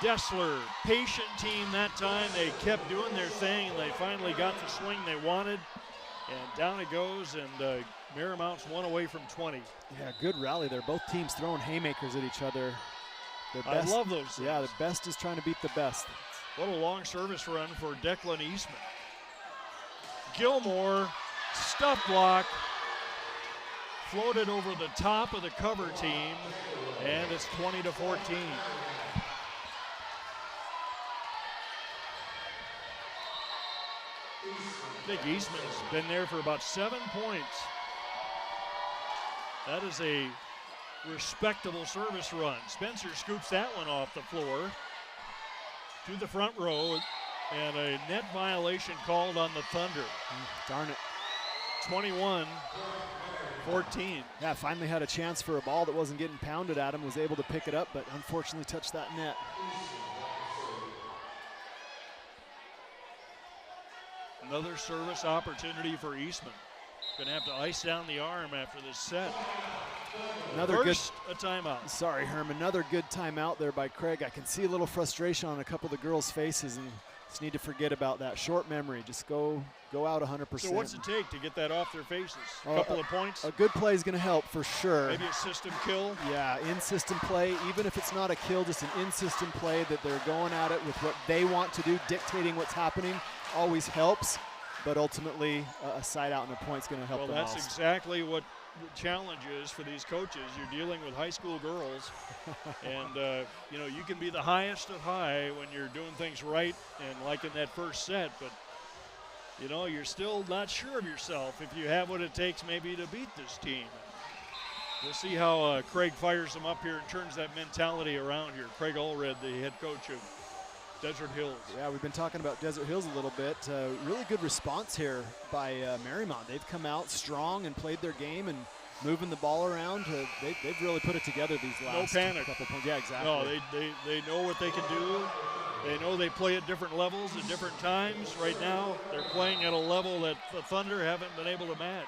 Dessler, patient team that time. They kept doing their thing, and they finally got the swing they wanted. And down it goes, and Marymount's one away from 20. Yeah, good rally there. Both teams throwing haymakers at each other. Their I love those things. Yeah, the best is trying to beat the best. What a long service run for Declan Eastman. Gilmore, stuff block, floated over the top of the cover team, and it's 20-14. I think Eastman's been there for about 7 points. That is a respectable service run. Spencer scoops that one off the floor to the front row, and a net violation called on the Thunder. Darn it. 21-14. Yeah, finally had a chance for a ball that wasn't getting pounded at him, was able to pick it up, but unfortunately touched that net. Another service opportunity for Eastman. Going to have to ice down the arm after this set. Another First, a timeout. Sorry, Herm. Another good timeout there by Craig. I can see a little frustration on a couple of the girls' faces, and just need to forget about that. Short memory. Just go out 100%. So what's it take to get that off their faces? A couple of points? A good play is going to help for sure. Maybe a system kill? Yeah, in-system play. Even if it's not a kill, just an in-system play that they're going at it with what they want to do, dictating what's happening, always helps. But ultimately, a side out and a point's going to help them Well, that's most. exactly what the challenge is for these coaches. You're dealing with high school girls, and you can be the highest of high when you're doing things right, and like in that first set, but you're still not sure of yourself if you have what it takes maybe to beat this team. We'll see how Craig fires them up here and turns that mentality around here. Craig Allred, the head coach of Desert Hills. Yeah, we've been talking about Desert Hills a little bit. Really good response here by Marymount. They've come out strong and played their game and moving the ball around. They've really put it together these last couple points. Yeah, exactly. No, they know what they can do. They know they play at different levels at different times. Right now, they're playing at a level that the Thunder haven't been able to match.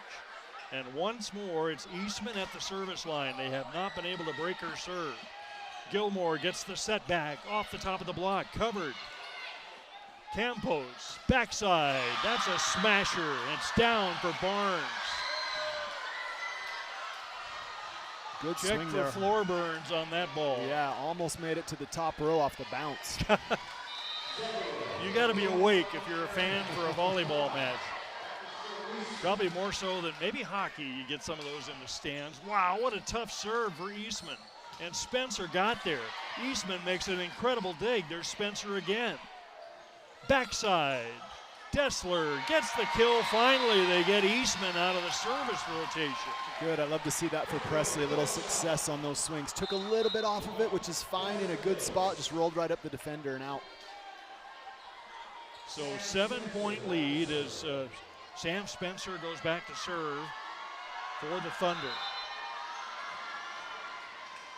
And once more, it's Eastman at the service line. They have not been able to break her serve. Gilmore gets the setback off the top of the block, covered. Campos, backside, that's a smasher, and it's down for Barnes. Good Check swing for there. floor burns on that ball. Yeah, almost made it to the top row off the bounce. You got to be awake if you're a fan for a volleyball match. Probably more so than maybe hockey. You get some of those in the stands. Wow, what a tough serve for Eastman. And Spencer got there. Eastman makes an incredible dig. There's Spencer again. Backside. Dessler gets the kill. Finally, they get Eastman out of the service rotation. Good. I love to see that for Presley. A little success on those swings. Took a little bit off of it, which is fine, in a good spot. Just rolled right up the defender and out. So 7-point lead as Sam Spencer goes back to serve for the Thunder.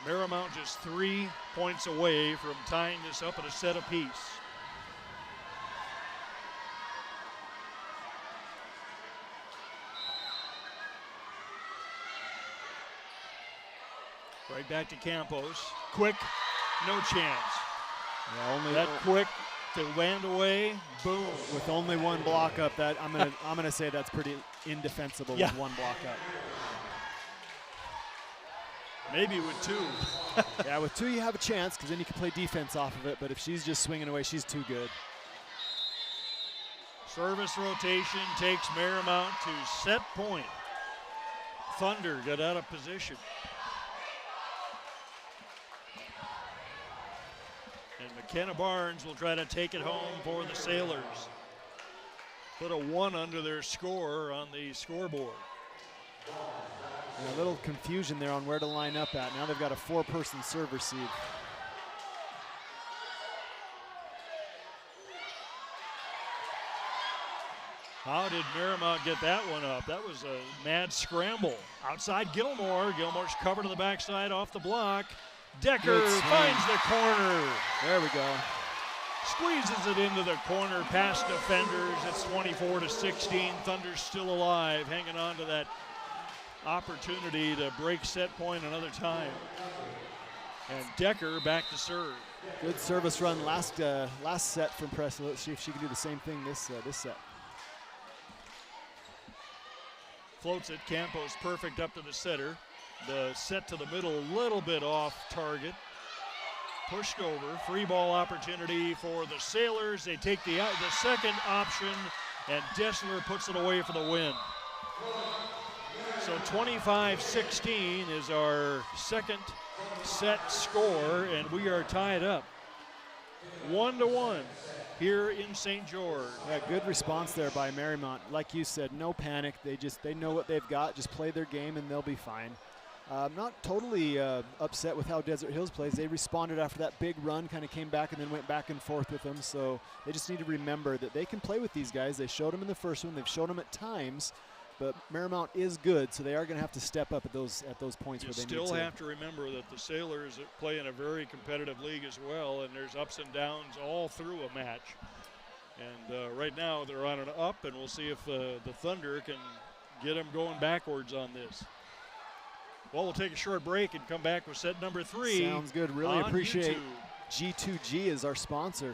Marymount just 3 points away from tying this up at a set apiece. Right back to Campos. Quick, no chance. Yeah, only that quick to land away, boom. with only one block up. That I'm gonna say that's pretty indefensible with one block up. Maybe with 2. Yeah, with 2 you have a chance because then you can play defense off of it. But if she's just swinging away, she's too good. Service rotation takes Marymount to set point. Thunder got out of position. And McKenna Barnes will try to take it home for the Sailors. Put a 1 under their score on the scoreboard. And a little confusion there on where to line up at. Now they've got a 4-person serve receive. How did Marymount get that one up? That was a mad scramble. Outside Gilmore. Gilmore's covered to the backside off the block. Decker finds the corner. There we go. Squeezes it into the corner past defenders. It's 24-16. Thunder's still alive, hanging on to that opportunity to break set point another time. And Decker back to serve. Good service run last set from Presley. Let's see if she can do the same thing this set. Floats it, Campos perfect up to the setter. The set to the middle, a little bit off target. Pushed over, free ball opportunity for the Sailors. They take the second option, and Dessler puts it away for the win. So 25-16 is our second set score, and we are tied up 1-1 here in St. George. Yeah, good response there by Marymount. Like you said, no panic. They know what they've got. Just play their game and they'll be fine. I'm not totally upset with how Desert Hills plays. They responded after that big run, kind of came back and then went back and forth with them. So they just need to remember that they can play with these guys. They showed them in the first one. They've shown them at times. But Marymount is good, so they are going to have to step up at those points where they need to. You still have to remember that the Sailors play in a very competitive league as well, and there's ups and downs all through a match. And right now they're on an up, and we'll see if the Thunder can get them going backwards on this. Well, we'll take a short break and come back with set number 3. Sounds good. Really appreciate YouTube. G2G as our sponsor.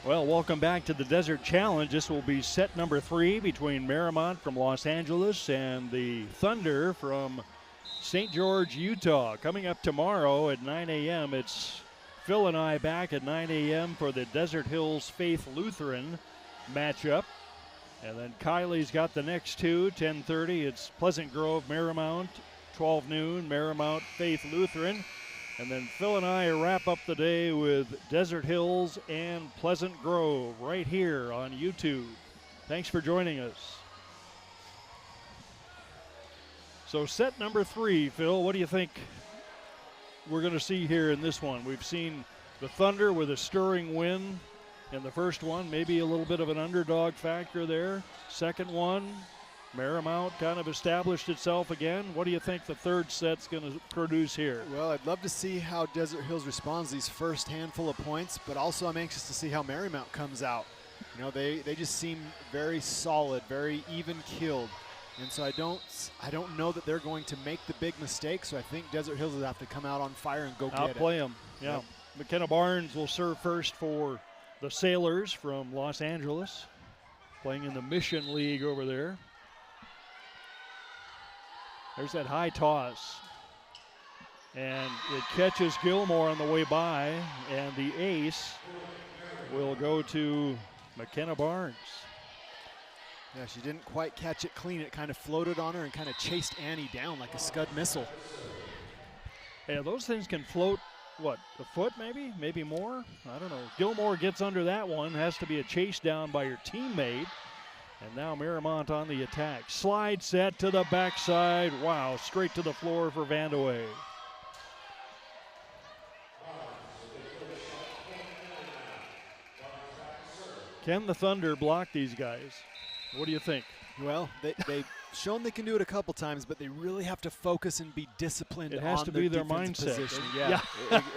Well, welcome back to the Desert Challenge. This will be set number 3 between Marymount from Los Angeles and the Thunder from St. George, Utah. Coming up tomorrow at 9 a.m., it's Phil and I back at 9 a.m. for the Desert Hills Faith Lutheran matchup. And then Kylie's got the next 2, 10:30. It's Pleasant Grove, Marymount, 12 noon, Marymount Faith Lutheran. And then Phil and I wrap up the day with Desert Hills and Pleasant Grove right here on YouTube. Thanks for joining us. So set number 3, Phil, what do you think we're going to see here in this one? We've seen The Thunder with a stirring win in the first one, maybe a little bit of an underdog factor there. Second one, Marymount kind of established itself again. What do you think the third set's going to produce here? Well, I'd love to see how Desert Hills responds these first handful of points, but also I'm anxious to see how Marymount comes out. You know, they just seem very solid, very even-keeled. And so I don't know that they're going to make the big mistake, so I think Desert Hills will have to come out on fire and go get it. Outplay them, yeah. Yep. McKenna Barnes will serve first for the Sailors from Los Angeles, playing in the Mission League over there. There's that high toss. And it catches Gilmore on the way by, and the ace will go to McKenna Barnes. Yeah, she didn't quite catch it clean. It kind of floated on her and kind of chased Annie down like a Scud missile. Yeah, those things can float, what, a foot maybe? Maybe more? I don't know. Gilmore gets under that one. Has to be a chase down by your teammate. And now Marymount on the attack. Slide set to the backside. Wow, straight to the floor for Vandeweghe. Can the Thunder block these guys? What do you think? Well, they've shown they can do it a couple times, but they really have to focus and be disciplined. It has on to be their defensive mindset. position. Yeah.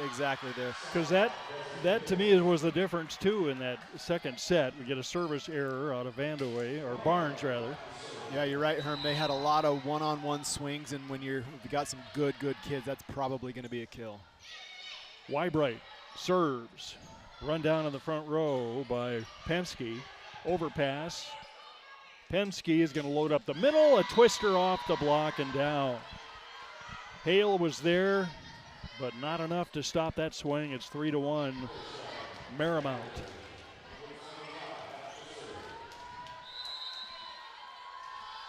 Exactly there. Because that to me was the difference too in that second set. We get a service error out of Vandeweghe, or Barnes rather. Yeah, you're right, Herm. They had a lot of one-on-one swings, and when you've got some good kids, that's probably going to be a kill. Wybright serves. Run down in the front row by Penske. Overpass. Penske is going to load up the middle. A twister off the block and down. Hale was there, but not enough to stop that swing. It's 3-1 Marymount.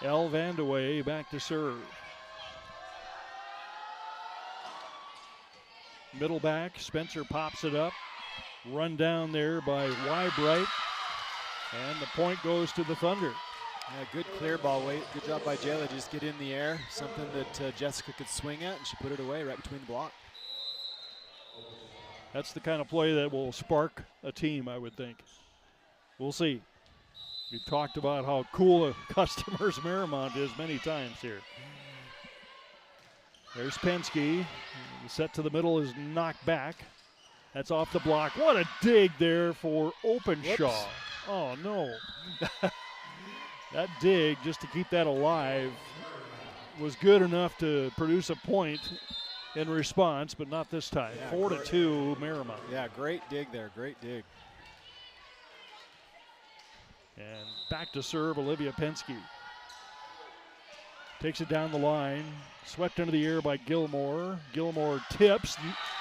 El Vandeweghe back to serve. Middle back, Spencer pops it up. Run down there by Wybright. And the point goes to the Thunder. Yeah, good clear ball. Good job by Jayla. Just get in the air. Something that Jessica could swing at, and she put it away right between the block. That's the kind of play that will spark a team, I would think. We'll see. We've talked about how cool a customers Marymount is many times here. There's Penske. The set to the middle is knocked back. That's off the block. What a dig there for Openshaw. Oh, no. That dig, just to keep that alive, was good enough to produce a point in response, but not this time. Yeah, 4-2 Marymount. Yeah, great dig there. Great dig. And back to serve Olivia Penske. Takes it down the line. Swept into the air by Gilmore. Gilmore tips.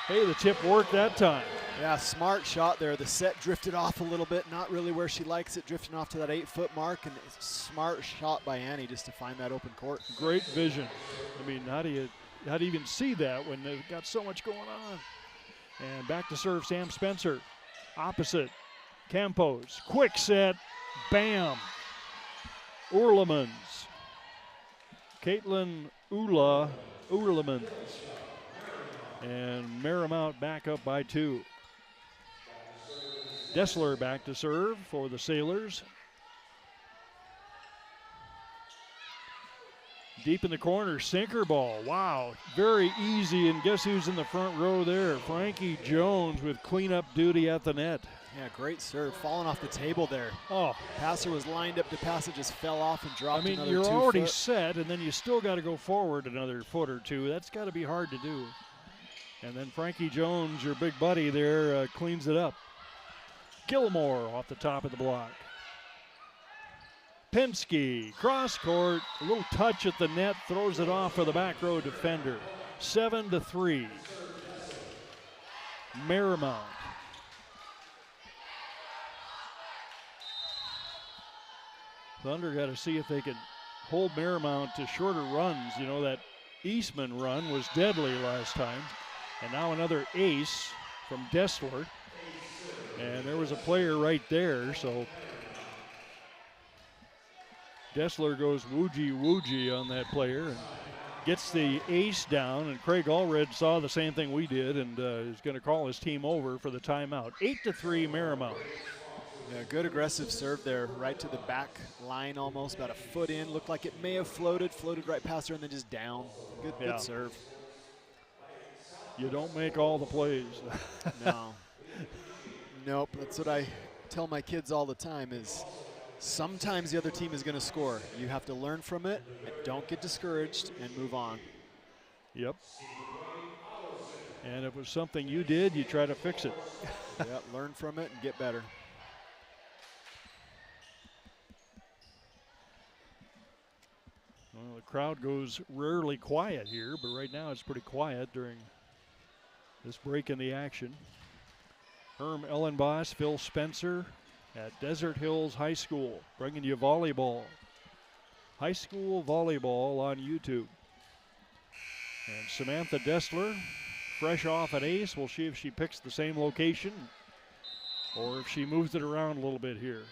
Hey, the tip worked that time. Yeah, smart shot there. The set drifted off a little bit. Not really where she likes it, drifting off to that 8-foot mark. And it's a smart shot by Annie just to find that open court. Great vision. I mean, how do you even see that when they've got so much going on? And back to serve Sam Spencer. Opposite. Campos. Quick set. Bam. Oerlemans. Caitlin Oerlemans. And Marymount back up by 2. Dessler back to serve for the Sailors. Deep in the corner, sinker ball. Wow, very easy. And guess who's in the front row there? Frankie Jones with cleanup duty at the net. Yeah, great serve. Falling off the table there. Oh, passer was lined up to pass, it just fell off and dropped another 2 foot. You're already set, and then you still got to go forward another foot or 2. That's got to be hard to do. And then Frankie Jones, your big buddy there, cleans it up. Gilmore off the top of the block. Penske, cross court, a little touch at the net, throws it off for the back row defender. 7-3. Marymount. Thunder got to see if they can hold Marymount to shorter runs. You know, that Eastman run was deadly last time. And now another ace from Dessler. And there was a player right there, so Dessler goes woogey on that player and gets the ace down, and Craig Allred saw the same thing we did and is going to call his team over for the timeout. 8-3 Marymount. Yeah, good aggressive serve there, right to the back line almost, about a foot in. Looked like it may have floated right past her and then just down. Good serve. You don't make all the plays. No. Nope, that's what I tell my kids all the time is sometimes the other team is going to score. You have to learn from it, and don't get discouraged, and move on. Yep. And if it was something you did, you try to fix it. Yeah, learn from it and get better. Well, the crowd goes rarely quiet here, but right now it's pretty quiet during this break in the action. Herm Ellenboss, Phil Spencer at Desert Hills High School, bringing you volleyball. High school volleyball on YouTube. And Samantha Dessler, fresh off an ace. We'll see if she picks the same location or if she moves it around a little bit here.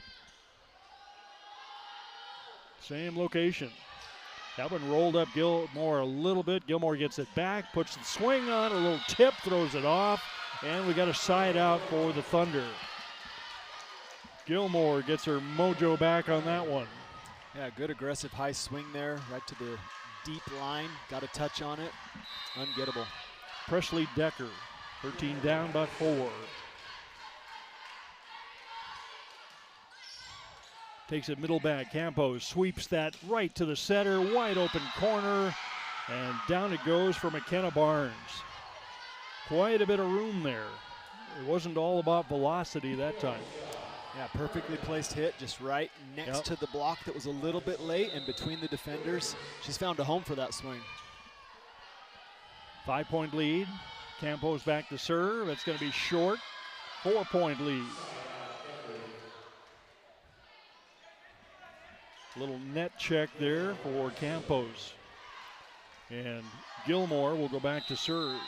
Same location. That one rolled up Gilmore a little bit. Gilmore gets it back, puts the swing on, a little tip, throws it off, and we got a side out for the Thunder. Gilmore gets her mojo back on that one. Yeah, good aggressive high swing there, right to the deep line. Got a touch on it. Ungettable. Presley Decker, 13 down by 4. Takes it middle back. Campos sweeps that right to the center. Wide open corner. And down it goes for McKenna Barnes. Quite a bit of room there. It wasn't all about velocity that time. Yeah, perfectly placed hit, just right next to the block that was a little bit late and between the defenders. She's found a home for that swing. 5-point lead. Campos back to serve. It's going to be short. 4-point lead. Little net check there for Campos. And Gilmore will go back to serve.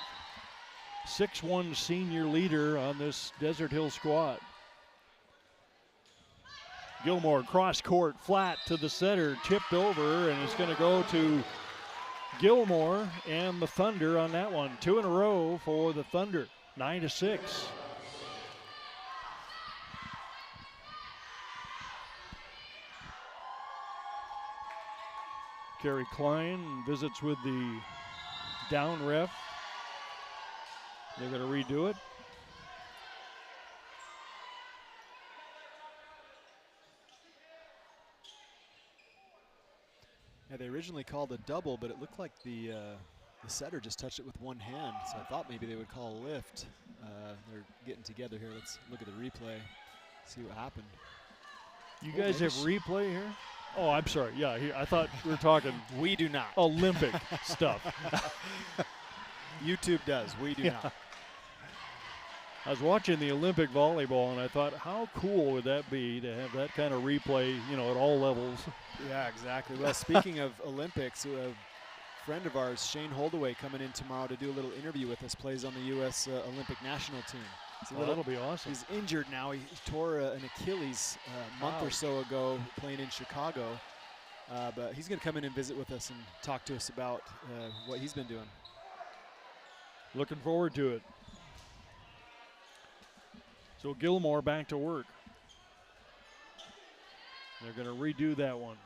6'1" senior leader on this Desert Hill squad. Gilmore cross court, flat to the center, tipped over, and it's going to go to Gilmore and the Thunder on that one. 2 in a row for the Thunder, 9-6. Kerry Klein visits with the down ref. They're going to redo it. Yeah, they originally called a double, but it looked like the setter just touched it with one hand, so I thought maybe they would call a lift. They're getting together here. Let's look at the replay, see what happened. You guys have replay here? Oh, I'm sorry. Yeah, here, I thought we were talking. We do not. Olympic stuff. YouTube does. We do not. I was watching the Olympic volleyball, and I thought, how cool would that be to have that kind of replay, you know, at all levels? Yeah, exactly. Well, speaking of Olympics, a friend of ours, Shane Holdaway, coming in tomorrow to do a little interview with us, plays on the U.S. Olympic national team. Oh, that'll be awesome. He's injured now. He tore an Achilles a month or so ago playing in Chicago. But he's going to come in and visit with us and talk to us about what he's been doing. Looking forward to it. So Gilmore back to work. They're going to redo that one.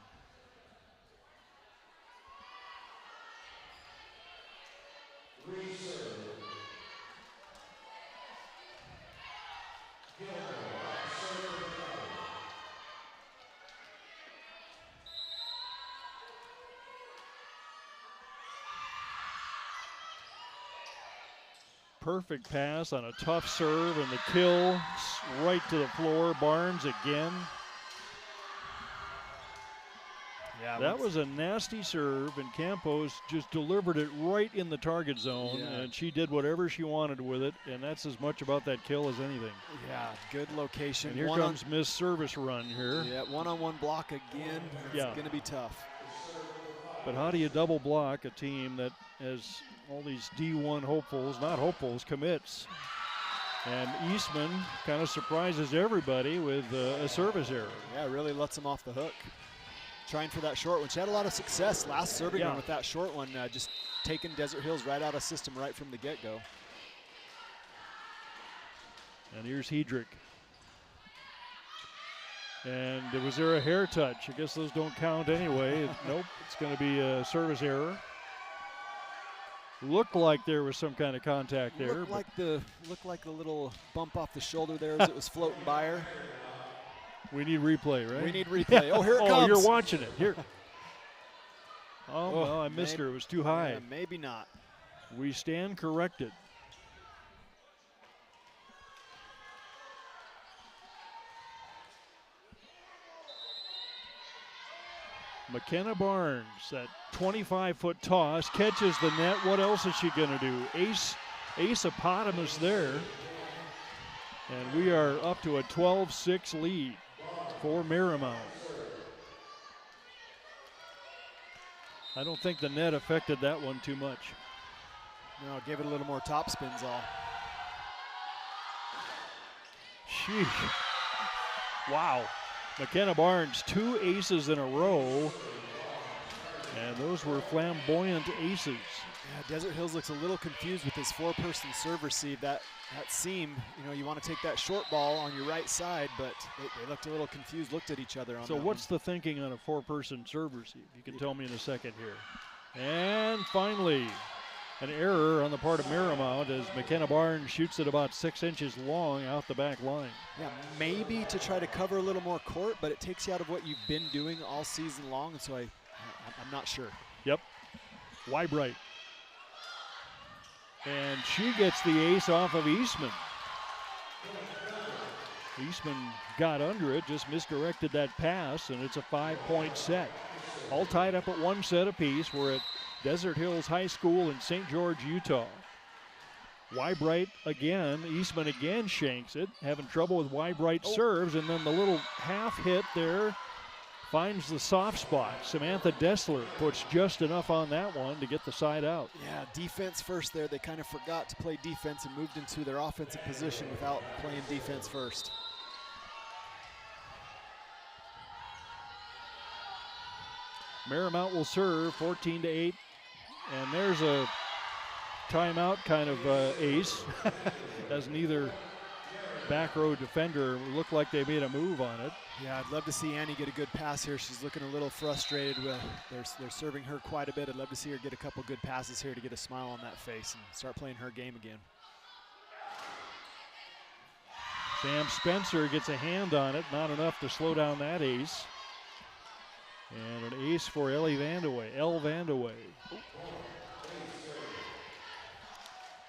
Perfect pass on a tough serve, and the kill right to the floor. Barnes again. Yeah, that was a nasty serve, and Campos just delivered it right in the target zone, and she did whatever she wanted with it, and that's as much about that kill as anything. Yeah, good location. And here comes Miss Service Run here. Yeah, one-on-one block again. It's going to be tough. But how do you double block a team that has all these D1 hopefuls, not hopefuls, commits? And Eastman kind of surprises everybody with a service error. Yeah, really lets them off the hook. trying for that short one. She had a lot of success last serving run with that short one, just taking Desert Hills right out of system right from the get-go. And here's Hedrick. And was there a hair touch? I guess those don't count anyway. Nope, it's going to be a service error. Looked like there was some kind of contact there. Looked like the little bump off the shoulder there as it was floating by her. We need replay, right? We need replay. Oh, here it comes. Oh, you're watching it. Here. Oh, well, I missed her. It was too high. Yeah, maybe not. We stand corrected. McKenna Barnes, that 25-foot toss, catches the net. What else is she going to do? Ace-opotamus there. And we are up to a 12-6 lead for Marymount. I don't think the net affected that one too much. No, give it a little more top spins all. Sheesh. Wow. McKenna Barnes, 2 aces in a row. And those were flamboyant aces. Yeah, Desert Hills looks a little confused with his 4-person serve receive. That seam, you want to take that short ball on your right side, but they looked a little confused, looked at each other on So that what's one. the thinking on a 4-person serve receive? You can tell me in a second here. And finally, an error on the part of Marymount as McKenna Barnes shoots it about 6 inches long out the back line. Yeah, maybe to try to cover a little more court, but it takes you out of what you've been doing all season long, and so I'm not sure. Yep. Wybright. And she gets the ace off of Eastman. Eastman got under it, just misdirected that pass, and it's a 5-point set. All tied up at 1 set apiece. We're at Desert Hills High School in St. George, Utah. Wybright again, Eastman again shanks it, having trouble with Wybright serves, and then the little half hit there finds the soft spot. Samantha Dessler puts just enough on that one to get the side out. Yeah, defense first there. They kind of forgot to play defense and moved into their offensive position without playing defense first. Marymount will serve 14-8, and there's a timeout kind of ace as neither back row defender looked like they made a move on it. Yeah, I'd love to see Annie get a good pass here. She's looking a little frustrated with they're serving her quite a bit. I'd love to see her get a couple good passes here to get a smile on that face and start playing her game again. Sam Spencer gets a hand on it, not enough to slow down that ace. And an ace for Ellie Vandewey. Elle Vandewey.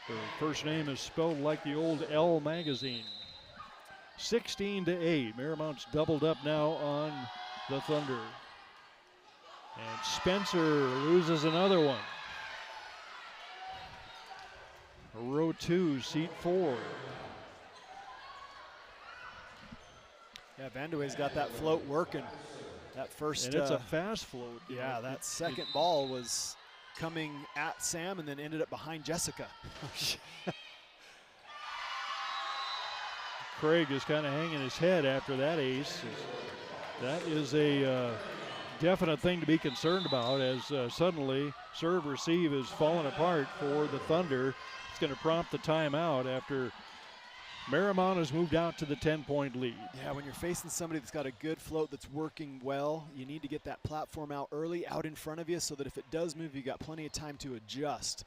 Her first name is spelled like the old Elle magazine. 16-8. Marymount's doubled up now on the Thunder. And Spencer loses another one. Row 2, seat 4. Yeah, Vandewey's got that float working. That first, and it's a fast float. Yeah, that second ball was coming at Sam and then ended up behind Jessica. Craig is kind of hanging his head after that ace. That is a definite thing to be concerned about as suddenly serve receive is falling apart for the Thunder. It's going to prompt the timeout after Marymount has moved out to the 10-point lead. Yeah, when you're facing somebody that's got a good float that's working well, you need to get that platform out early, out in front of you, so that if it does move, you got plenty of time to adjust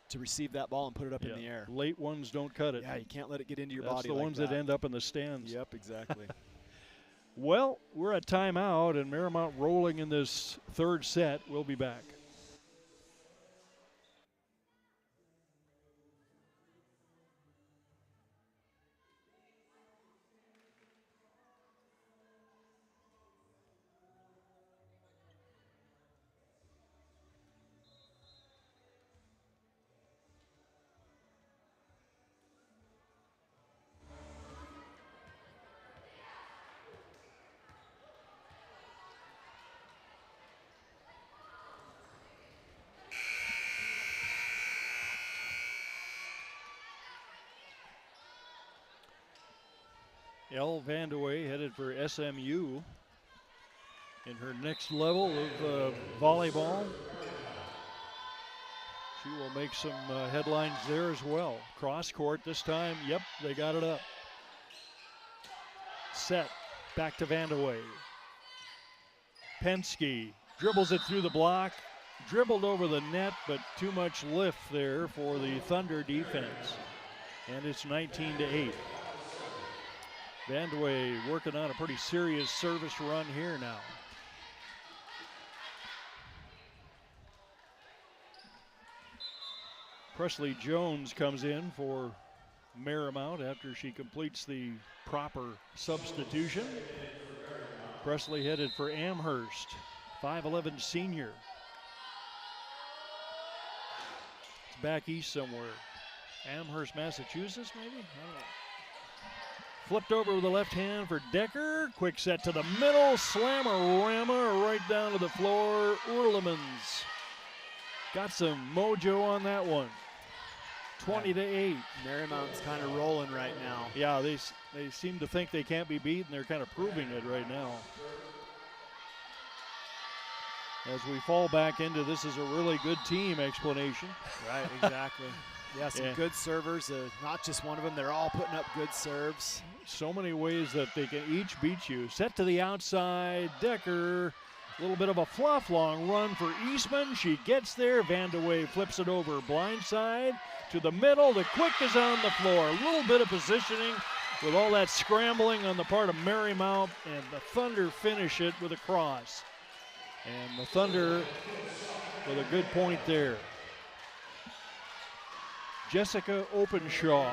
to receive that ball and put it up in the air. Late ones don't cut it. Yeah, you can't let it get into your That's body the like ones that. that end up in the stands. Yep, exactly. Well, we're at timeout, and Marymount rolling in this third set. We'll be back. Elle Vandewey headed for SMU. in her next level of volleyball. She will make some headlines there as well. Cross court this time. Yep, they got it up. Set. Back to Vandeweghe. Penske dribbles it through the block. Dribbled over the net, but too much lift there for the Thunder defense. And it's 19-8. Vandeweghe working on a pretty serious service run here now. Presley Jones comes in for Marymount after she completes the proper substitution. Presley headed for Amherst, 5'11" senior. It's back east somewhere. Amherst, Massachusetts, maybe? I don't know. Flipped over with the left hand for Decker. Quick set to the middle. Slammer-rama right down to the floor. Oerlemans got some mojo on that one. 20-8. Marymount's kind of rolling right now. Yeah, they seem to think they can't be beaten. They're kind of proving it right now. As we fall back into this is a really good team explanation. Right, exactly. Yeah, some good servers. Not just one of them. They're all putting up good serves. So many ways that they can each beat you. Set to the outside. Decker. A little bit of a fluff. Long run for Eastman. She gets there. Vandeweghe flips it over. Blind side to the middle. The quick is on the floor. A little bit of positioning with all that scrambling on the part of Marymount. And the Thunder finish it with a cross. And the Thunder with a good point there. Jessica Openshaw.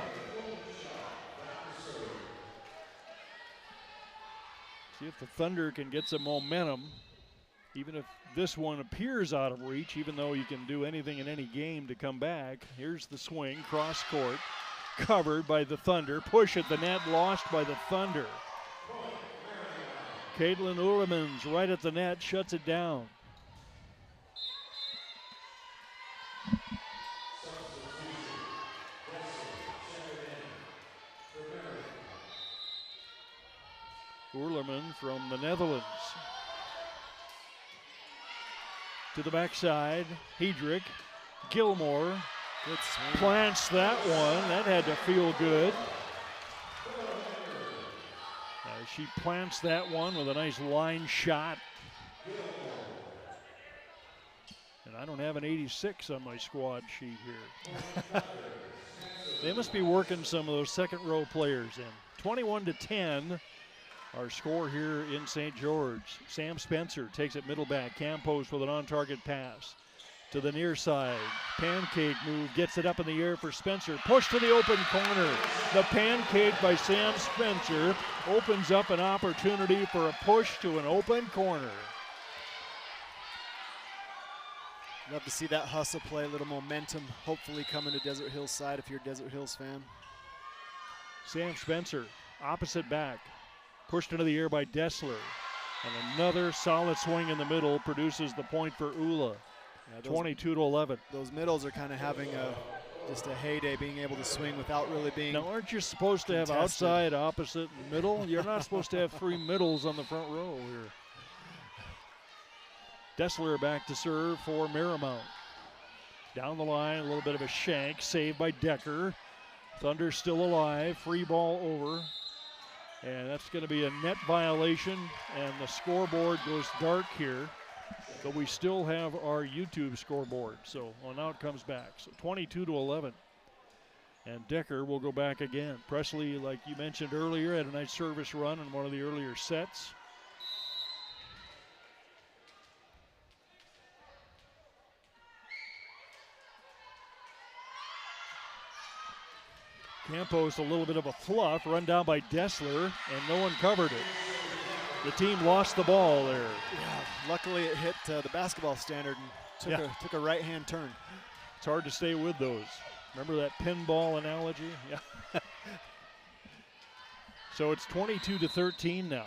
See if the Thunder can get some momentum, even if this one appears out of reach, even though you can do anything in any game to come back. Here's the swing, cross court, covered by the Thunder. Push at the net, lost by the Thunder. Caitlin Oerlemans right at the net, shuts it down. Oerleman from the Netherlands. To the backside, Hedrick. Gilmore good swing. Plants that one. That had to feel good. She plants that one with a nice line shot. And I don't have an 86 on my squad sheet here. They must be working some of those second row players in. 21-10. Our score here in St. George. Sam Spencer takes it middle back. Campos with an on-target pass. To the near side. Pancake move. Gets it up in the air for Spencer. Push to the open corner. The pancake by Sam Spencer opens up an opportunity for a push to an open corner. Love to see that hustle play. A little momentum hopefully coming to Desert Hills side if you're a Desert Hills fan. Sam Spencer, opposite back. Pushed into the air by Dessler. And another solid swing in the middle produces the point for Ula. Yeah, 22-11. Those middles are kind of having just a heyday, being able to swing without really being Now, aren't you supposed to contested. have outside, opposite, and middle? You're not supposed to have three middles on the front row here. Dessler back to serve for Marymount. Down the line, a little bit of a shank, saved by Decker. Thunder still alive, free ball over. And that's going to be a net violation, and the scoreboard goes dark here. But we still have our YouTube scoreboard, so now it comes back. So 22-11. And Decker will go back again. Presley, like you mentioned earlier, had a nice service run in one of the earlier sets. Campos a little bit of a fluff, run down by Dessler, and no one covered it. The team lost the ball there. Yeah, luckily it hit the basketball standard and took a right-hand turn. It's hard to stay with those. Remember that pinball analogy? Yeah. So it's 22-13 now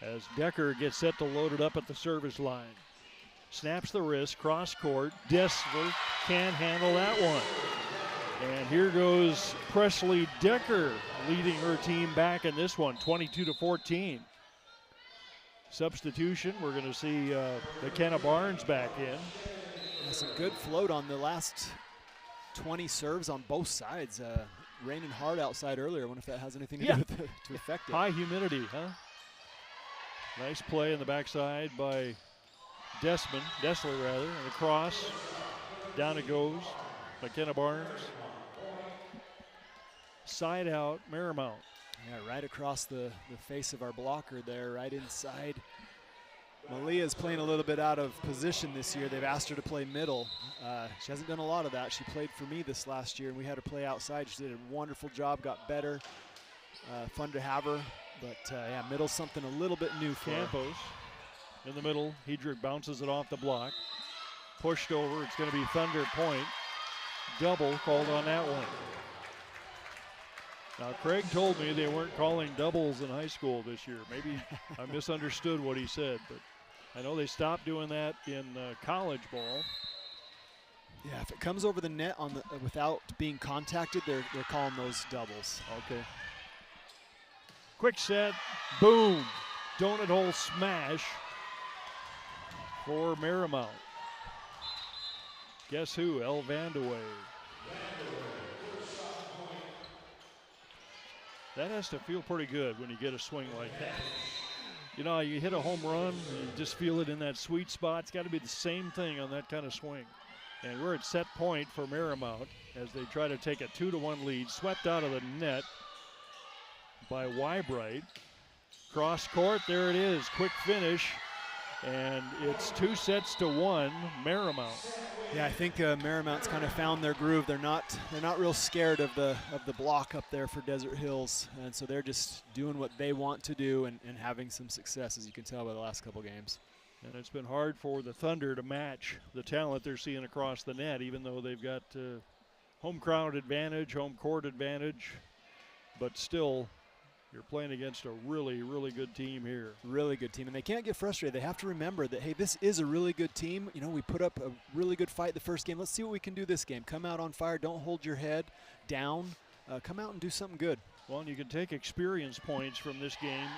as Decker gets set to load it up at the service line. Snaps the wrist, cross court. Dessler can't handle that one. And here goes Presley Decker leading her team back in this one, 22-14. substitution. We're going to see McKenna Barnes back in. Some good float on the last 20 serves on both sides. Raining hard outside earlier. I wonder if that has anything to do with to affect it. High humidity, huh? Nice play in the backside by Dessler, and across. Down it goes. McKenna Barnes. Side out, Marymount. Yeah, right across the face of our blocker there, right inside. Malia's playing a little bit out of position this year. They've asked her to play middle. She hasn't done a lot of that. She played for me this last year, and we had her play outside. She did a wonderful job, got better. Fun to have her. But, yeah, middle's something a little bit new for Campos her. In the middle. Hedrick bounces it off the block. Pushed over. It's going to be Thunder point. Double called on that one. Now, Craig told me they weren't calling doubles in high school this year. Maybe I misunderstood what he said, but I know they stopped doing that in college ball. Yeah, if it comes over the net on the without being contacted, they're calling those doubles. Okay. Quick set, boom. Donut hole smash for Marymount. Guess who? El Vandewey. That has to feel pretty good when you get a swing like that. You know, you hit a home run, you just feel it in that sweet spot. It's got to be the same thing on that kind of swing. And we're at set point for Marymount as they try to take a 2-1 lead. Swept out of the net by Wybright. Cross court, there it is. Quick finish. And it's 2-1, Marymount. Yeah, I think Marymount's kind of found their groove. They're not real scared of the block up there for Desert Hills, and so they're just doing what they want to do and having some success, as you can tell by the last couple games. And it's been hard for the Thunder to match the talent they're seeing across the net, even though they've got home crowd advantage, home court advantage, but still. You're playing against a really, really good team here. Really good team, and they can't get frustrated. They have to remember that, hey, this is a really good team. You know, we put up a really good fight the first game. Let's see what we can do this game. Come out on fire. Don't hold your head down. Come out and do something good. Well, and you can take experience points from this game.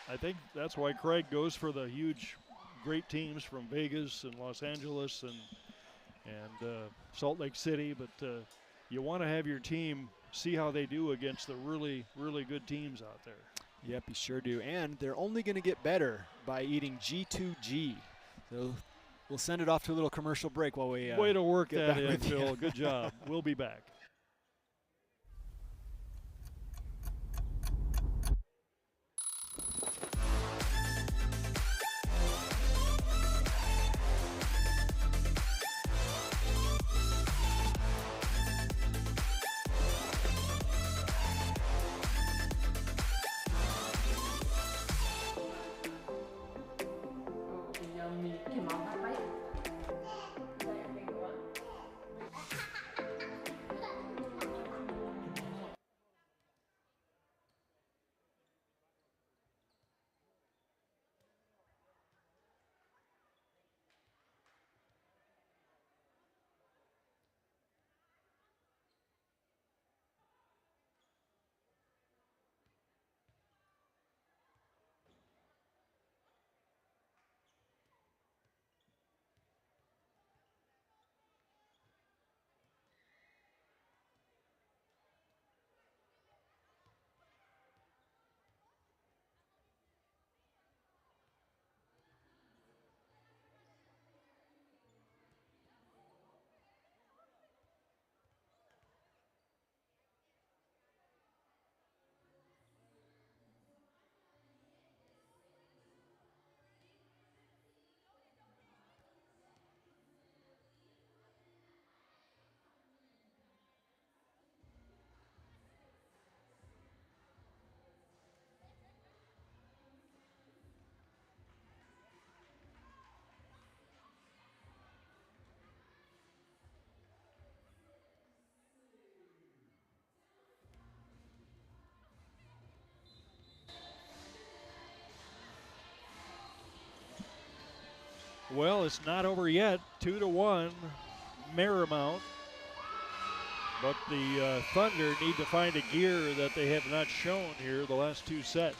I think that's why Craig goes for the huge, great teams from Vegas and Los Angeles and Salt Lake City. But you want to have your team see how they do against the really, really good teams out there. Yep, you sure do. And they're only going to get better by eating G2G. So we'll send it off to a little commercial break while we way to work that in, Phil. Good job. We'll be back. Well, it's not over yet. 2-1, Marymount. But the Thunder need to find a gear that they have not shown here the last two sets.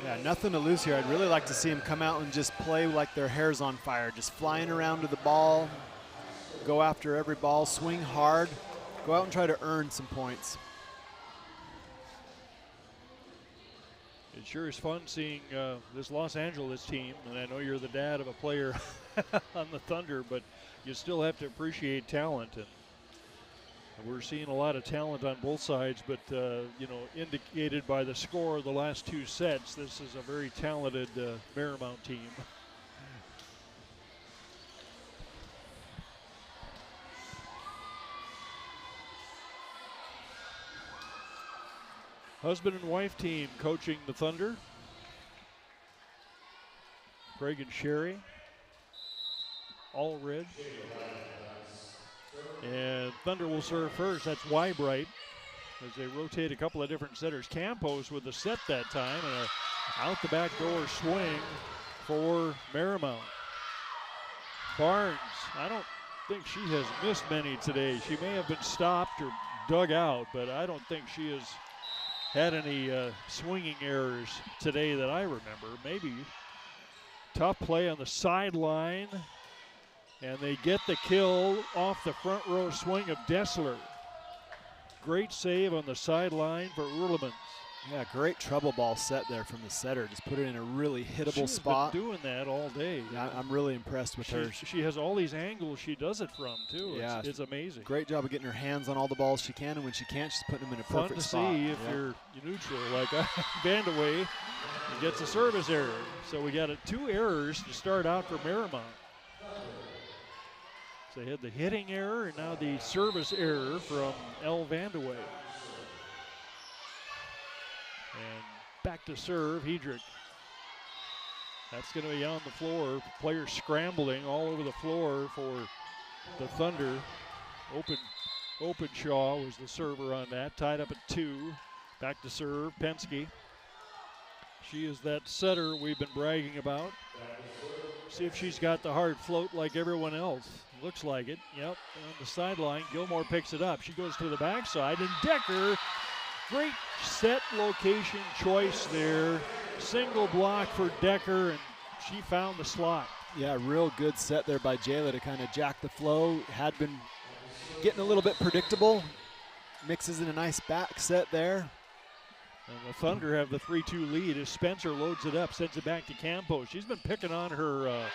Yeah, nothing to lose here. I'd really like to see them come out and just play like their hair's on fire, just flying around to the ball, go after every ball, swing hard, go out and try to earn some points. It sure is fun seeing this Los Angeles team, and I know you're the dad of a player on the Thunder, but you still have to appreciate talent, and we're seeing a lot of talent on both sides, but you know, indicated by the score of the last 2 sets, this is a very talented Marymount team. Husband and wife team coaching the Thunder. Greg and Sherry. Allred. And Thunder will serve first. That's Wybright as they rotate a couple of different setters. Campos with the set that time and a out the back door swing for Marymount. Barnes, I don't think she has missed many today. She may have been stopped or dug out, but I don't think she has had any swinging errors today that I remember. Maybe tough play on the sideline, and they get the kill off the front row swing of Dessler. Great save on the sideline for Urlemans. Yeah, great trouble ball set there from the setter. Just put it in a really hittable spot. She's been doing that all day. Yeah, I'm really impressed with her. She has all these angles she does it from, too. Yeah, it's amazing. Great job of getting her hands on all the balls she can, and when she can't, she's putting them in a perfect spot. Fun to see if you're neutral. Like Vandeweghe gets a service error. So we got 2 errors to start out for Marymount. So they had the hitting error and now the service error from El Vandeweghe. And back to serve, Hedrick. That's going to be on the floor. Players scrambling all over the floor for the Thunder. Openshaw was the server on that. Tied up at 2. Back to serve, Penske. She is that setter we've been bragging about. See if she's got the hard float like everyone else. Looks like it. Yep, on the sideline. Gilmore picks it up. She goes to the backside, and Decker, great set location choice there. Single block for Decker, and she found the slot. Yeah, real good set there by Jayla to kind of jack the flow. Had been getting a little bit predictable. Mixes in a nice back set there. And the Thunder have the 3-2 lead as Spencer loads it up, sends it back to Campos. She's been picking on her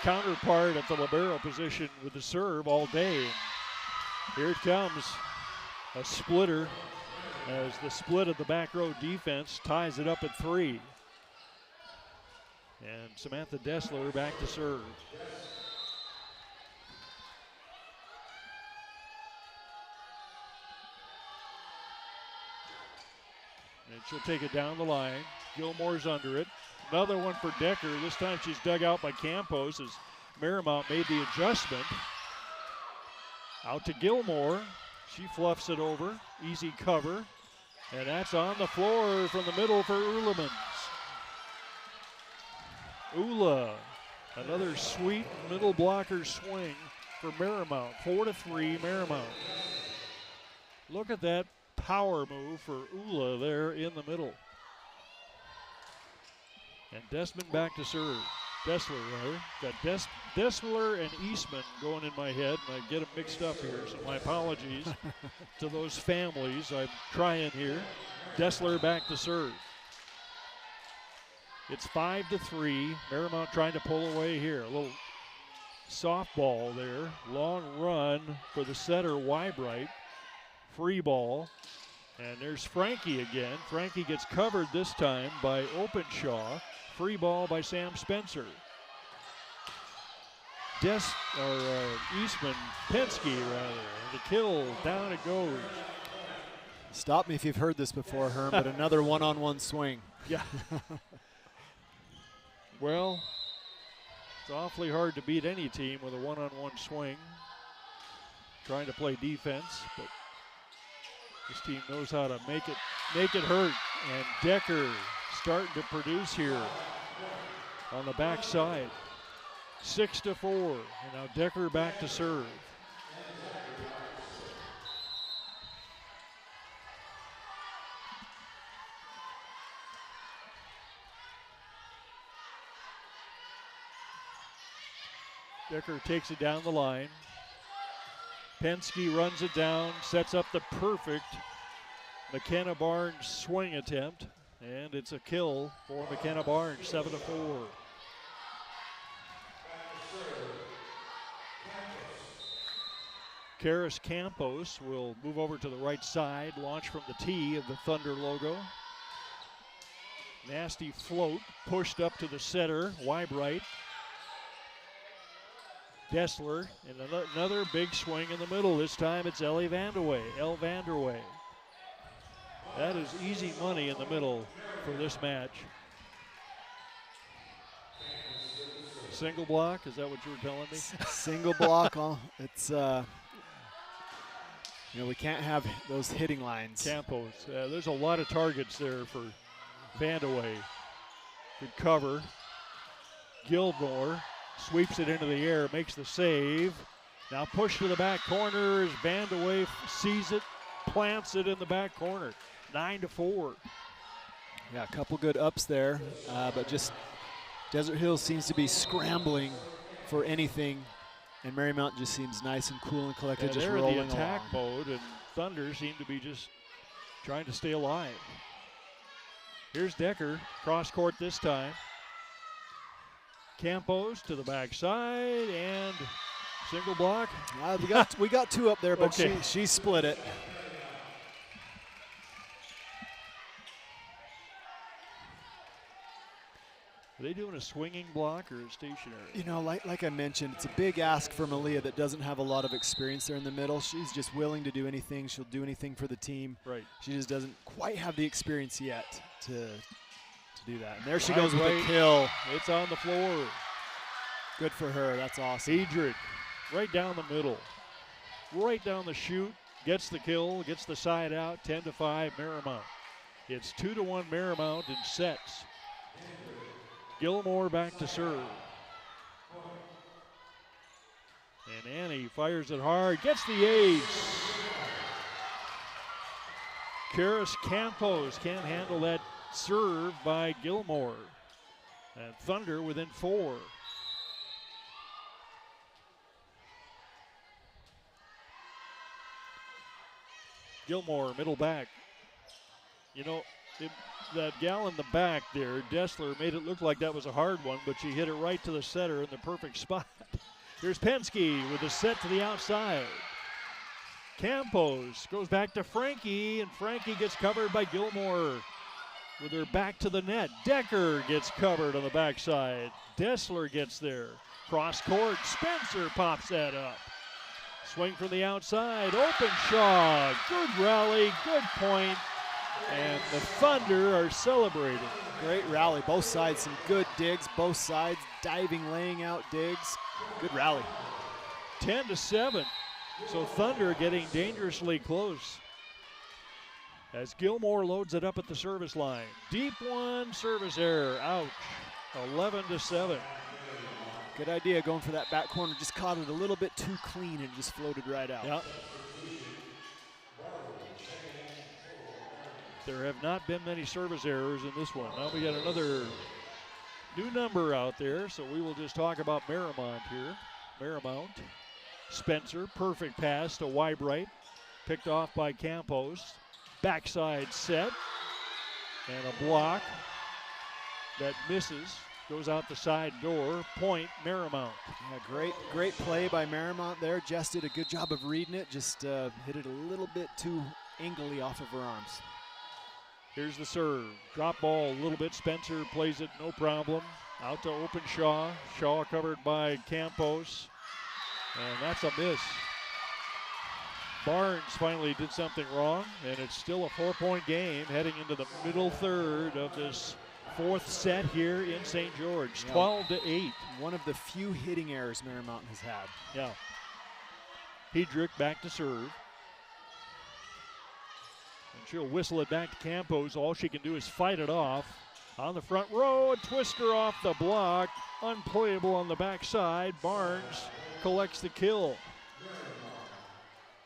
counterpart at the libero position with the serve all day. And here it comes, a splitter as the split of the back row defense ties it up at 3. And Samantha Dessler back to serve. And she'll take it down the line. Gilmore's under it. Another one for Decker. This time she's dug out by Campos as Marymount made the adjustment. Out to Gilmore. She fluffs it over. Easy cover. And that's on the floor from the middle for Urlemans. Ula, another sweet middle blocker swing for Marymount. 4-3 Marymount. Look at that power move for Ula there in the middle. And Desmond back to serve. Dessler, rather. Got Dessler and Eastman going in my head, and I get them mixed up here, so my apologies to those families. I'm trying here. Dessler back to serve. It's 5-3. Marymount trying to pull away here. A little softball there. Long run for the setter, Wybright. Free ball. And there's Frankie again. Frankie gets covered this time by Openshaw. Free ball by Sam Spencer. Eastman, Penske rather. The kill, down it goes. Stop me if you've heard this before, Herm, but another one-on-one swing. Yeah. Well, it's awfully hard to beat any team with a one-on-one swing. Trying to play defense, but this team knows how to make it hurt. And Decker starting to produce here on the backside. 6-4. And now Decker back to serve. Decker takes it down the line. Penske runs it down, sets up the perfect McKenna Barnes swing attempt, and it's a kill for McKenna Barnes, 7-4. Karis Campos will move over to the right side, launch from the tee of the Thunder logo. Nasty float, pushed up to the center, Weybright. Dessler, and another big swing in the middle. This time it's Ellie Vanderway. El Vanderway. That is easy money in the middle for this match. Single block, is that what you were telling me? Single block, it's, we can't have those hitting lines. Campos, there's a lot of targets there for Vanderway. Good cover. Gilmore sweeps it into the air, makes the save. Now push to the back corner as Vanderway sees it, plants it in the back corner. 9-4. Yeah, a couple good ups there, but just Desert Hills seems to be scrambling for anything, and Marymount just seems nice and cool and collected, just rolling along. They're in the attack mode, and Thunder seem to be just trying to stay alive. Here's Decker, cross court this time. Campos to the backside and single block. We got two up there, but okay. she split it. Are they doing a swinging block or a stationary? Like I mentioned, it's a big ask for Malia that doesn't have a lot of experience there in the middle. She's just willing to do anything. She'll do anything for the team. Right. She just doesn't quite have the experience yet to do that. And there she goes with a kill. It's on the floor. Good for her. That's awesome. Hedrick, right down the middle. Right down the chute. Gets the kill. Gets the side out. 10-5 Marymount. It's 2-1 Marymount in sets. Gilmore back to serve. And Annie fires it hard. Gets the ace. Karis Campos can't handle that serve by Gilmore. And Thunder within 4. Gilmore, middle back. That gal in the back there, Dessler, made it look like that was a hard one, but she hit it right to the center in the perfect spot. Here's Penske with a set to the outside. Campos goes back to Frankie, and Frankie gets covered by Gilmore with her back to the net. Decker gets covered on the backside. Dessler gets there. Cross court, Spencer pops that up. Swing from the outside, Openshaw. Good rally, good point, and the Thunder are celebrating. Great rally, both sides, some good digs, both sides, diving, laying out digs. Good rally. 10-7, so Thunder getting dangerously close. As Gilmore loads it up at the service line. Deep one, service error, ouch, 11-7. Good idea going for that back corner. Just caught it a little bit too clean and just floated right out. Yep. There have not been many service errors in this one. Now we got another new number out there, so we will just talk about Marymount here. Marymount. Spencer, perfect pass to Weybright. Picked off by Campos. Backside set. And a block that misses. Goes out the side door. Point, Marymount. Yeah, great play by Marymount there. Jess did a good job of reading it. Just hit it a little bit too angly off of her arms. Here's the serve. Drop ball a little bit. Spencer plays it, no problem. Out to Openshaw. Shaw covered by Campos. And that's a miss. Barnes finally did something wrong, and it's still a 4-point game heading into the middle third of this fourth set here in St. George. 12-8. One of the few hitting errors Marymount has had. Yeah. Hedrick back to serve. And she'll whistle it back to Campos. All she can do is fight it off. On the front row, a twister off the block. Unplayable on the backside. Barnes collects the kill.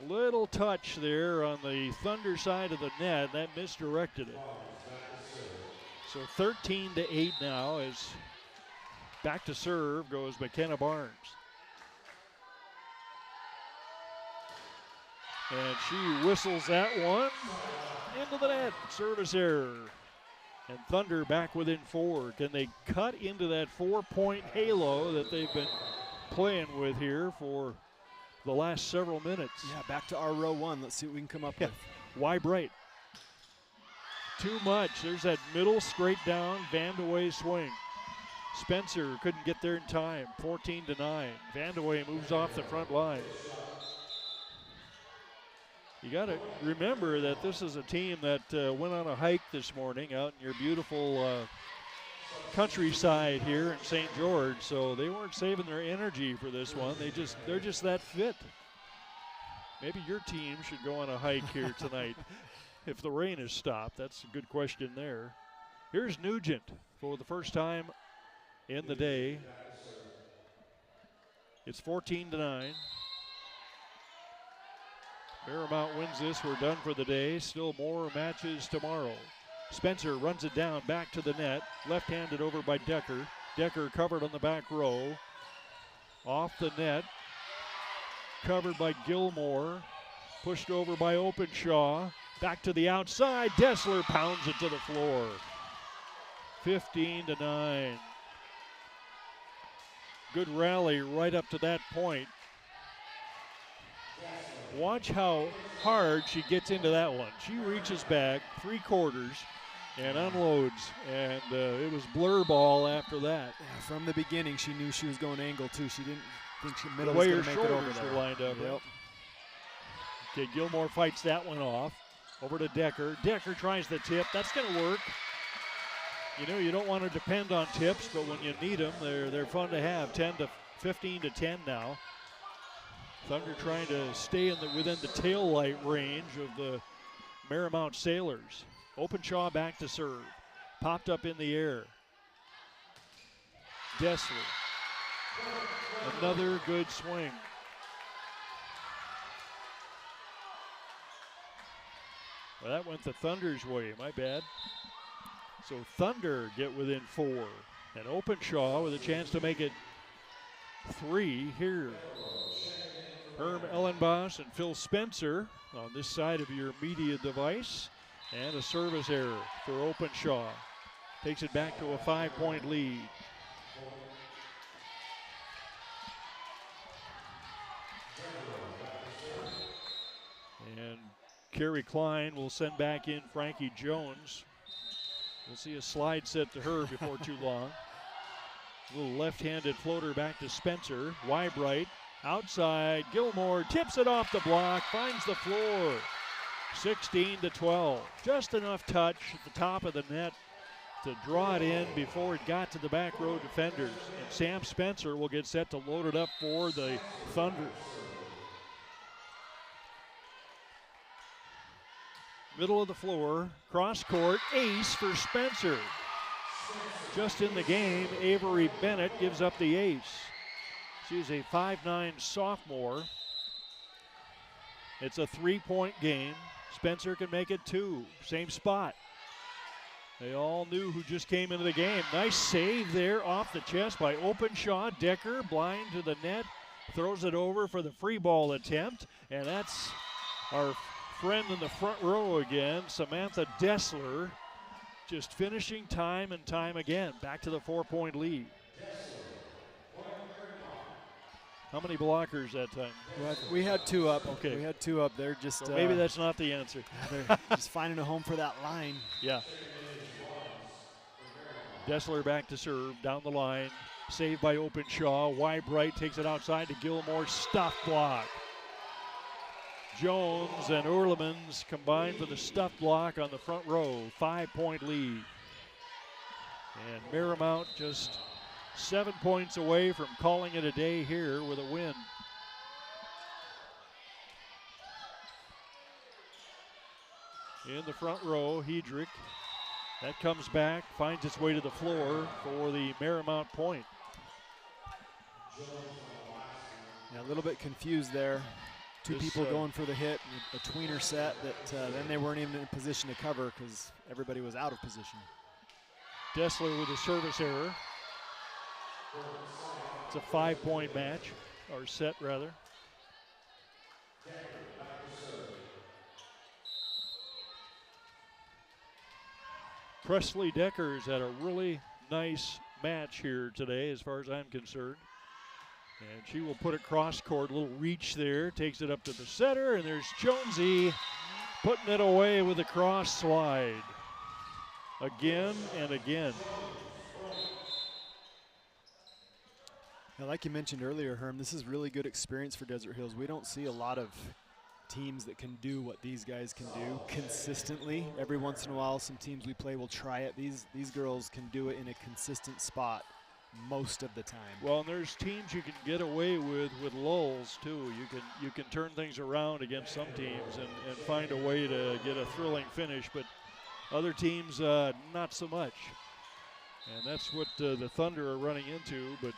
Little touch there on the Thunder side of the net. That misdirected it. So 13-8 now as back to serve goes McKenna Barnes. And she whistles that one into the net. Service error. And Thunder back within 4. Can they cut into that 4-point halo that they've been playing with here for the last several minutes? Yeah, back to our row 1. Let's see what we can come up with. Why-Bright. Too much. There's that middle straight down Van de Wey swing. Spencer couldn't get there in time. 14-9. Van de Wey moves off the front line. You got to remember that this is a team that went on a hike this morning out in your beautiful countryside here in St. George, so they weren't saving their energy for this one. They're just that fit. Maybe your team should go on a hike here tonight if the rain has stopped. That's a good question there. Here's Nugent for the first time in the day. It's 14-9. Marymount wins this. We're done for the day. Still more matches tomorrow. Spencer runs it down back to the net. Left-handed over by Decker. Decker covered on the back row. Off the net. Covered by Gilmore. Pushed over by Openshaw. Back to the outside. Dessler pounds it to the floor. 15-9. Good rally right up to that point. Watch how hard she gets into that one. She reaches back 3/4 and unloads, and it was blur ball after that. Yeah, from the beginning, she knew she was going angle too. She didn't think she middle the was way going her to make it over shoulders there. were lined up. Yep. Okay, Gilmore fights that one off. Over to Decker. Decker tries the tip. That's going to work. You know, you don't want to depend on tips, but when you need them, they're fun to have. 15-10 now. Thunder trying to stay within the tail light range of the Marymount Sailors. Openshaw back to serve. Popped up in the air. Dessler. Another good swing. Well, that went the Thunder's way, my bad. So Thunder get within 4. And Openshaw with a chance to make it 3 here. Herm Ellenboss and Phil Spencer on this side of your media device. And a service error for Openshaw. Takes it back to a 5-point lead. And Carrie Klein will send back in Frankie Jones. We'll see a slide set to her before too long. A little left-handed floater back to Spencer. Why-Bright. Outside, Gilmore tips it off the block, finds the floor. 16-12. Just enough touch at the top of the net to draw it in before it got to the back row defenders. And Sam Spencer will get set to load it up for the Thunder. Middle of the floor, cross court, ace for Spencer. Just in the game, Avery Bennett gives up the ace. She's a 5'9" sophomore. It's a 3-point game. Spencer can make it 2. Same spot. They all knew who just came into the game. Nice save there off the chest by Openshaw. Decker blind to the net. Throws it over for the free ball attempt. And that's our friend in the front row again, Samantha Dessler. Just finishing time and time again. Back to the 4-point lead. How many blockers that time? We had 2 up. Okay. We had 2 up. They're just so maybe that's not the answer. They're just finding a home for that line. Yeah. Dessler back to serve down the line. Saved by Openshaw. Why-Bright takes it outside to Gilmore. Stuff block. Jones and Urlemans combined for the stuff block on the front row. 5-point lead. And Marymount just 7 points away from calling it a day here with a win. In the front row, Hedrick. That comes back, finds its way to the floor for the Marymount point. Yeah, a little bit confused there. Two people going for the hit, a tweener set that then they weren't even in a position to cover because everybody was out of position. Dessler with a service error. It's a 5-point match, or set rather. Presley Decker's had a really nice match here today as far as I'm concerned. And she will put it cross court, a little reach there, takes it up to the center, and there's Jonesy putting it away with a cross slide. Again and again. Now, like you mentioned earlier, Herm, this is really good experience for Desert Hills. We don't see a lot of teams that can do what these guys can do consistently. Every once in a while, some teams we play will try it. These girls can do it in a consistent spot most of the time. Well, and there's teams you can get away with lulls too. You can turn things around against some teams and find a way to get a thrilling finish, but other teams not so much. And that's what the Thunder are running into. But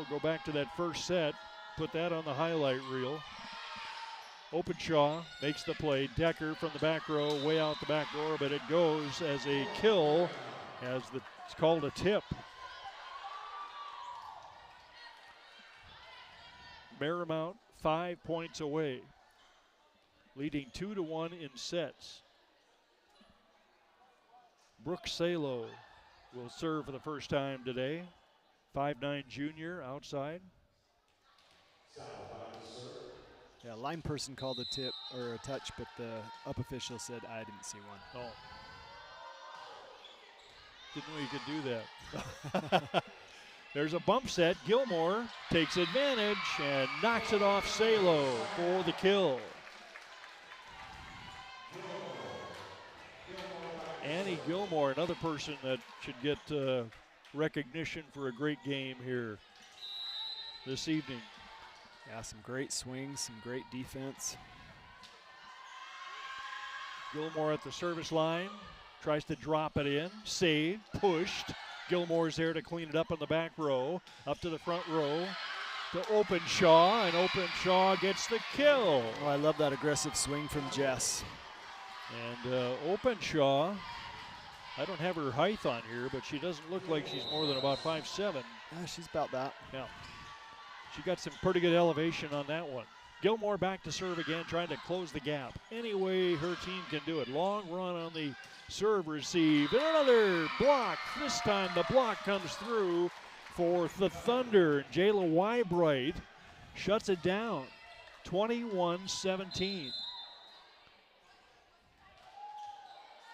go back to that first set, put that on the highlight reel. Openshaw makes the play. Decker from the back row, way out the back door, but it goes as a kill, it's called a tip. Marymount 5 points away, leading 2-1 in sets. Brooke Salo will serve for the first time today. 5'9" junior outside. Yeah, line person called a tip or a touch, but the up official said I didn't see one. Oh. Didn't know you could do that. There's a bump set. Gilmore takes advantage and knocks it off Salo for the kill. Annie Gilmore, another person that should get recognition for a great game here this evening. Yeah, some great swings, some great defense. Gilmore at the service line, tries to drop it in, saved, pushed. Gilmore's there to clean it up on the back row, up to the front row to Openshaw, and Openshaw gets the kill. Oh, I love that aggressive swing from Jess. And Openshaw, I don't have her height on here, but she doesn't look like she's more than about 5'7". She's about that. Yeah. She got some pretty good elevation on that one. Gilmore back to serve again, trying to close the gap. Any way her team can do it. Long run on the serve receive. And another block. This time the block comes through for the Thunder. Jayla Wybright shuts it down. 21-17.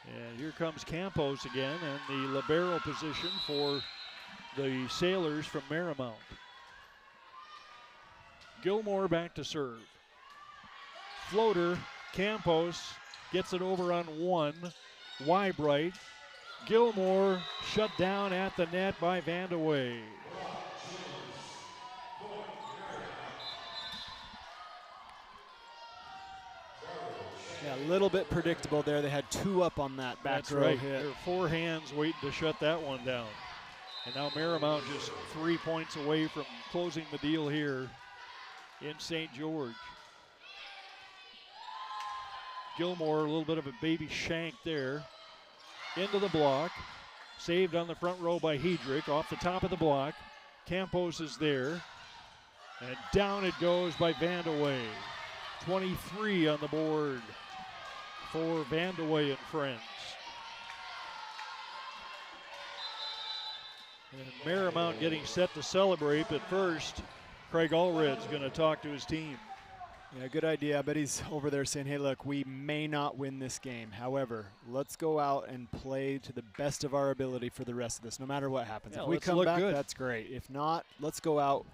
And here comes Campos again, and the libero position for the Sailors from Marymount. Gilmore back to serve. Floater, Campos gets it over on one. Wybright. Gilmore shut down at the net by Vandeweghe. Yeah, a little bit predictable there. They had two up on that back row hit. There were four hands waiting to shut that one down. And now Marymount just 3 points away from closing the deal here in St. George. Gilmore, a little bit of a baby shank there. Into the block. Saved on the front row by Hedrick. Off the top of the block. Campos is there. And down it goes by Vandeweghe. 23 on the board for Vandeweghe and friends. And Marymount getting set to celebrate, but first, Craig Allred's going to talk to his team. Yeah, good idea. I bet he's over there saying, hey, look, we may not win this game. However, let's go out and play to the best of our ability for the rest of this, no matter what happens. Yeah, if we come back, good. That's great. If not, let's go out,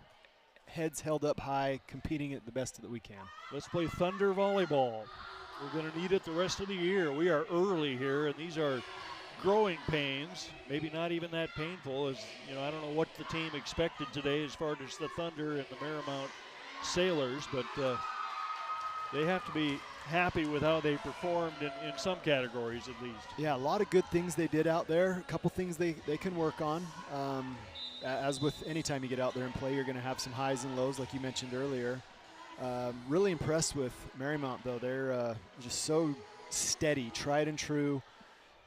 heads held up high, competing at the best that we can. Let's play Thunder volleyball. We're going to need it the rest of the year. We are early here, and these are growing pains, maybe not even that painful. As I don't know what the team expected today as far as the Thunder and the Marymount Sailors, but they have to be happy with how they performed in some categories at least. Yeah, a lot of good things they did out there. A couple things they can work on. As with any time you get out there and play, you're going to have some highs and lows, like you mentioned earlier. Really impressed with Marymount, though. They're just so steady, tried and true.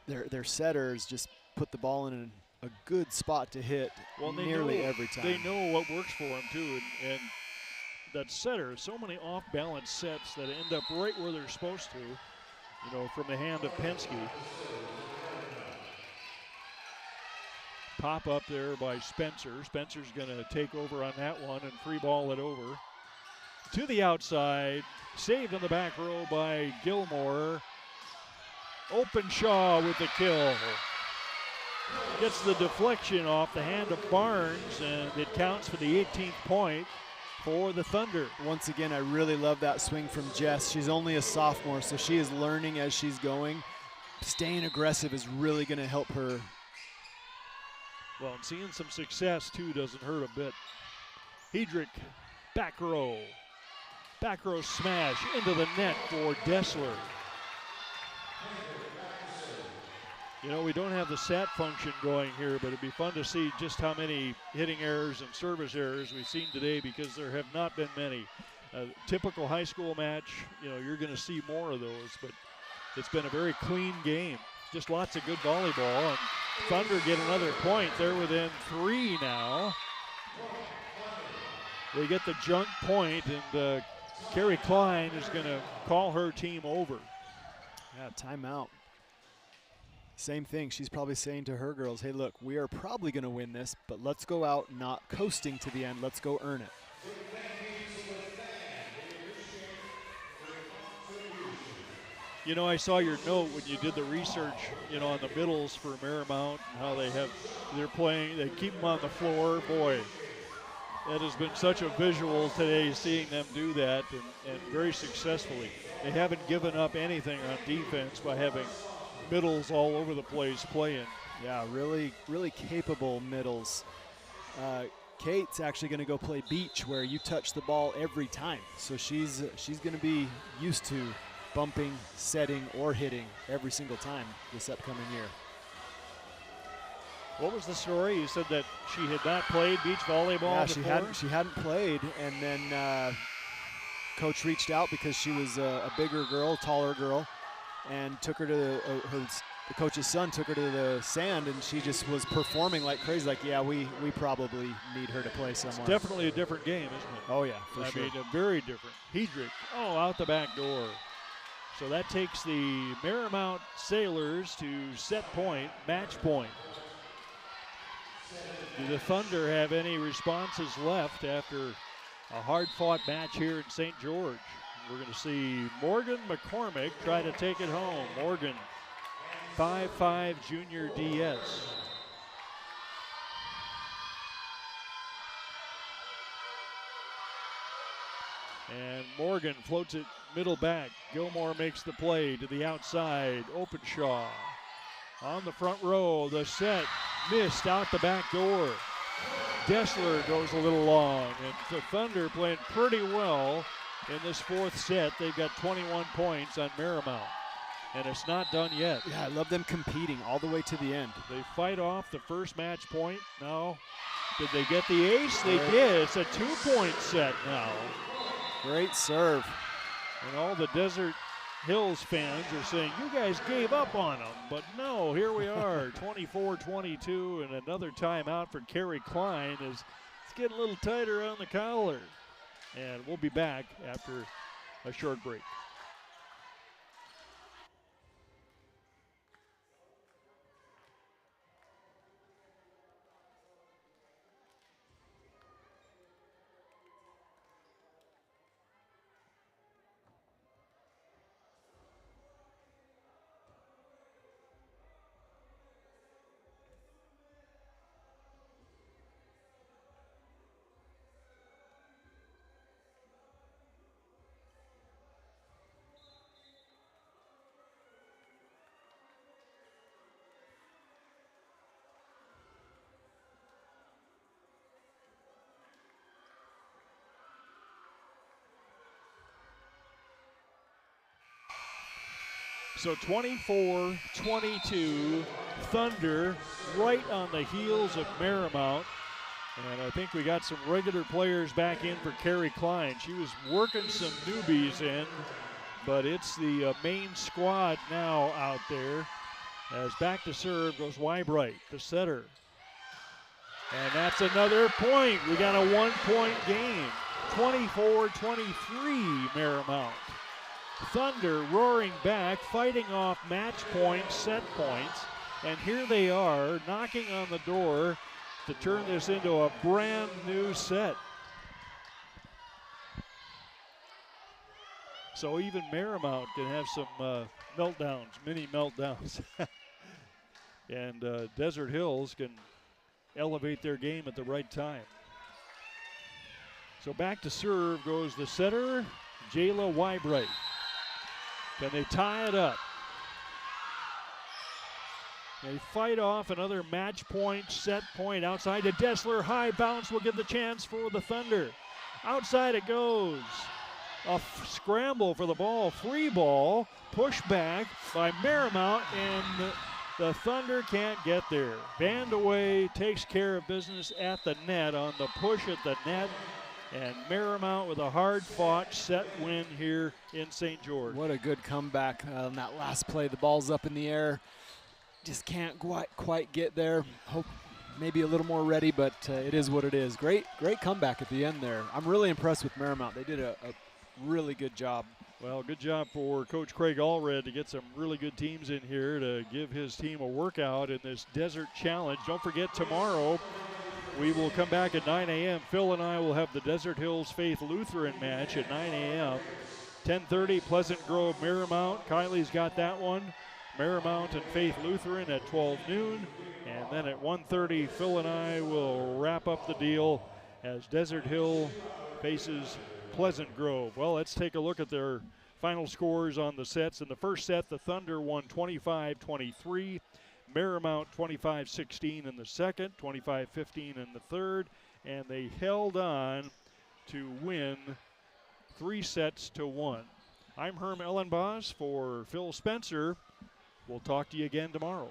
Their setters just put the ball in a good spot to hit nearly every time. They know what works for them, too. And that setter, so many off-balance sets that end up right where they're supposed to, from the hand of Penske. Pop up there by Spencer. Spencer's going to take over on that one and free ball it over. To the outside, saved in the back row by Gilmore. Openshaw with the kill. Gets the deflection off the hand of Barnes, and it counts for the 18th point for the Thunder. Once again, I really love that swing from Jess. She's only a sophomore, so she is learning as she's going. Staying aggressive is really going to help her. Well, and seeing some success, too, doesn't hurt a bit. Hedrick, back row. Back row smash into the net for Dessler. You know, we don't have the SAT function going here, but it'd be fun to see just how many hitting errors and service errors we've seen today, because there have not been many. Typical high school match, you know, you're going to see more of those, but it's been a very clean game. Just lots of good volleyball, and Thunder get another point. They're within 3 now. They get the junk point, and Carrie Klein is going to call her team over. Yeah, timeout. Same thing. She's probably saying to her girls, hey, look, we are probably going to win this, but let's go out not coasting to the end. Let's go earn it. You know, I saw your note when you did the research, you know, on the middles for Marymount and how they're playing, they keep them on the floor. Boy, that has been such a visual today, seeing them do that, and very successfully. They haven't given up anything on defense by having middles all over the place playing. Yeah, really, really capable middles. Kate's actually going to go play beach, where you touch the ball every time. So she's going to be used to bumping, setting, or hitting every single time this upcoming year. What was the story? You said that she had not played beach volleyball before? Yeah, she hadn't played, and then coach reached out because she was a bigger girl, taller girl, and took her to the coach's son took her to the sand, and she just was performing like crazy. Like, yeah, we probably need her to play somewhere. It's definitely a different game, isn't it? Oh yeah, for sure. I mean, a very different. Hedrick, out the back door. So that takes the Marymount Sailors to set point, match point. Do the Thunder have any responses left after a hard-fought match here in St. George? We're going to see Morgan McCormick try to take it home. Morgan, 5'5" junior DS. And Morgan floats it middle back. Gilmore makes the play to the outside. Openshaw on the front row. The set missed out the back door. Dessler goes a little long, and the Thunder playing pretty well in this fourth set. They've got 21 points on Marymount, and it's not done yet. Yeah, I love them competing all the way to the end. They fight off the first match point. Now, did they get the ace? They did. It's a 2-point set now. Great serve. And all the Desert Hills fans are saying, you guys gave up on them. But no, here we are, 24-22, and another timeout for Carrie Klein as it's getting a little tighter on the collar. And we'll be back after a short break. So 24-22, Thunder right on the heels of Marymount. And I think we got some regular players back in for Carrie Klein. She was working some newbies in, but it's the main squad now out there. As back to serve goes Wybright, the setter. And that's another point. We got a 1-point game. 24-23 Marymount. Thunder roaring back, fighting off match points, set points. And here they are knocking on the door to turn this into a brand new set. So even Marymount can have some meltdowns, mini meltdowns. And Desert Hills can elevate their game at the right time. So back to serve goes the setter, Jayla Wybright. Can they tie it up? They fight off another match point, set point outside to Dessler. High bounce will give the chance for the Thunder. Outside it goes. A scramble for the ball, free ball, push back by Marymount, and the Thunder can't get there. Vandaway takes care of business at the net on the push at the net. And Marymount with a hard-fought set win here in St. George. What a good comeback on that last play. The ball's up in the air. Just can't quite get there. Hope maybe a little more ready, but it is what it is. Great comeback at the end there. I'm really impressed with Marymount. They did a really good job. Well, good job for Coach Craig Allred to get some really good teams in here to give his team a workout in this Desert Challenge. Don't forget, tomorrow we will come back at 9 a.m. Phil and I will have the Desert Hills Faith Lutheran match at 9 a.m. 10:30, Pleasant Grove Marymount. Kylie's got that one. Marymount and Faith Lutheran at 12 noon. And then at 1:30, Phil and I will wrap up the deal as Desert Hill faces Pleasant Grove. Well, let's take a look at their final scores on the sets. In the first set, the Thunder won 25-23. Marymount 25-16 in the second, 25-15 in the third, and they held on to win 3-1. I'm Herm Ellenboss for Phil Spencer. We'll talk to you again tomorrow.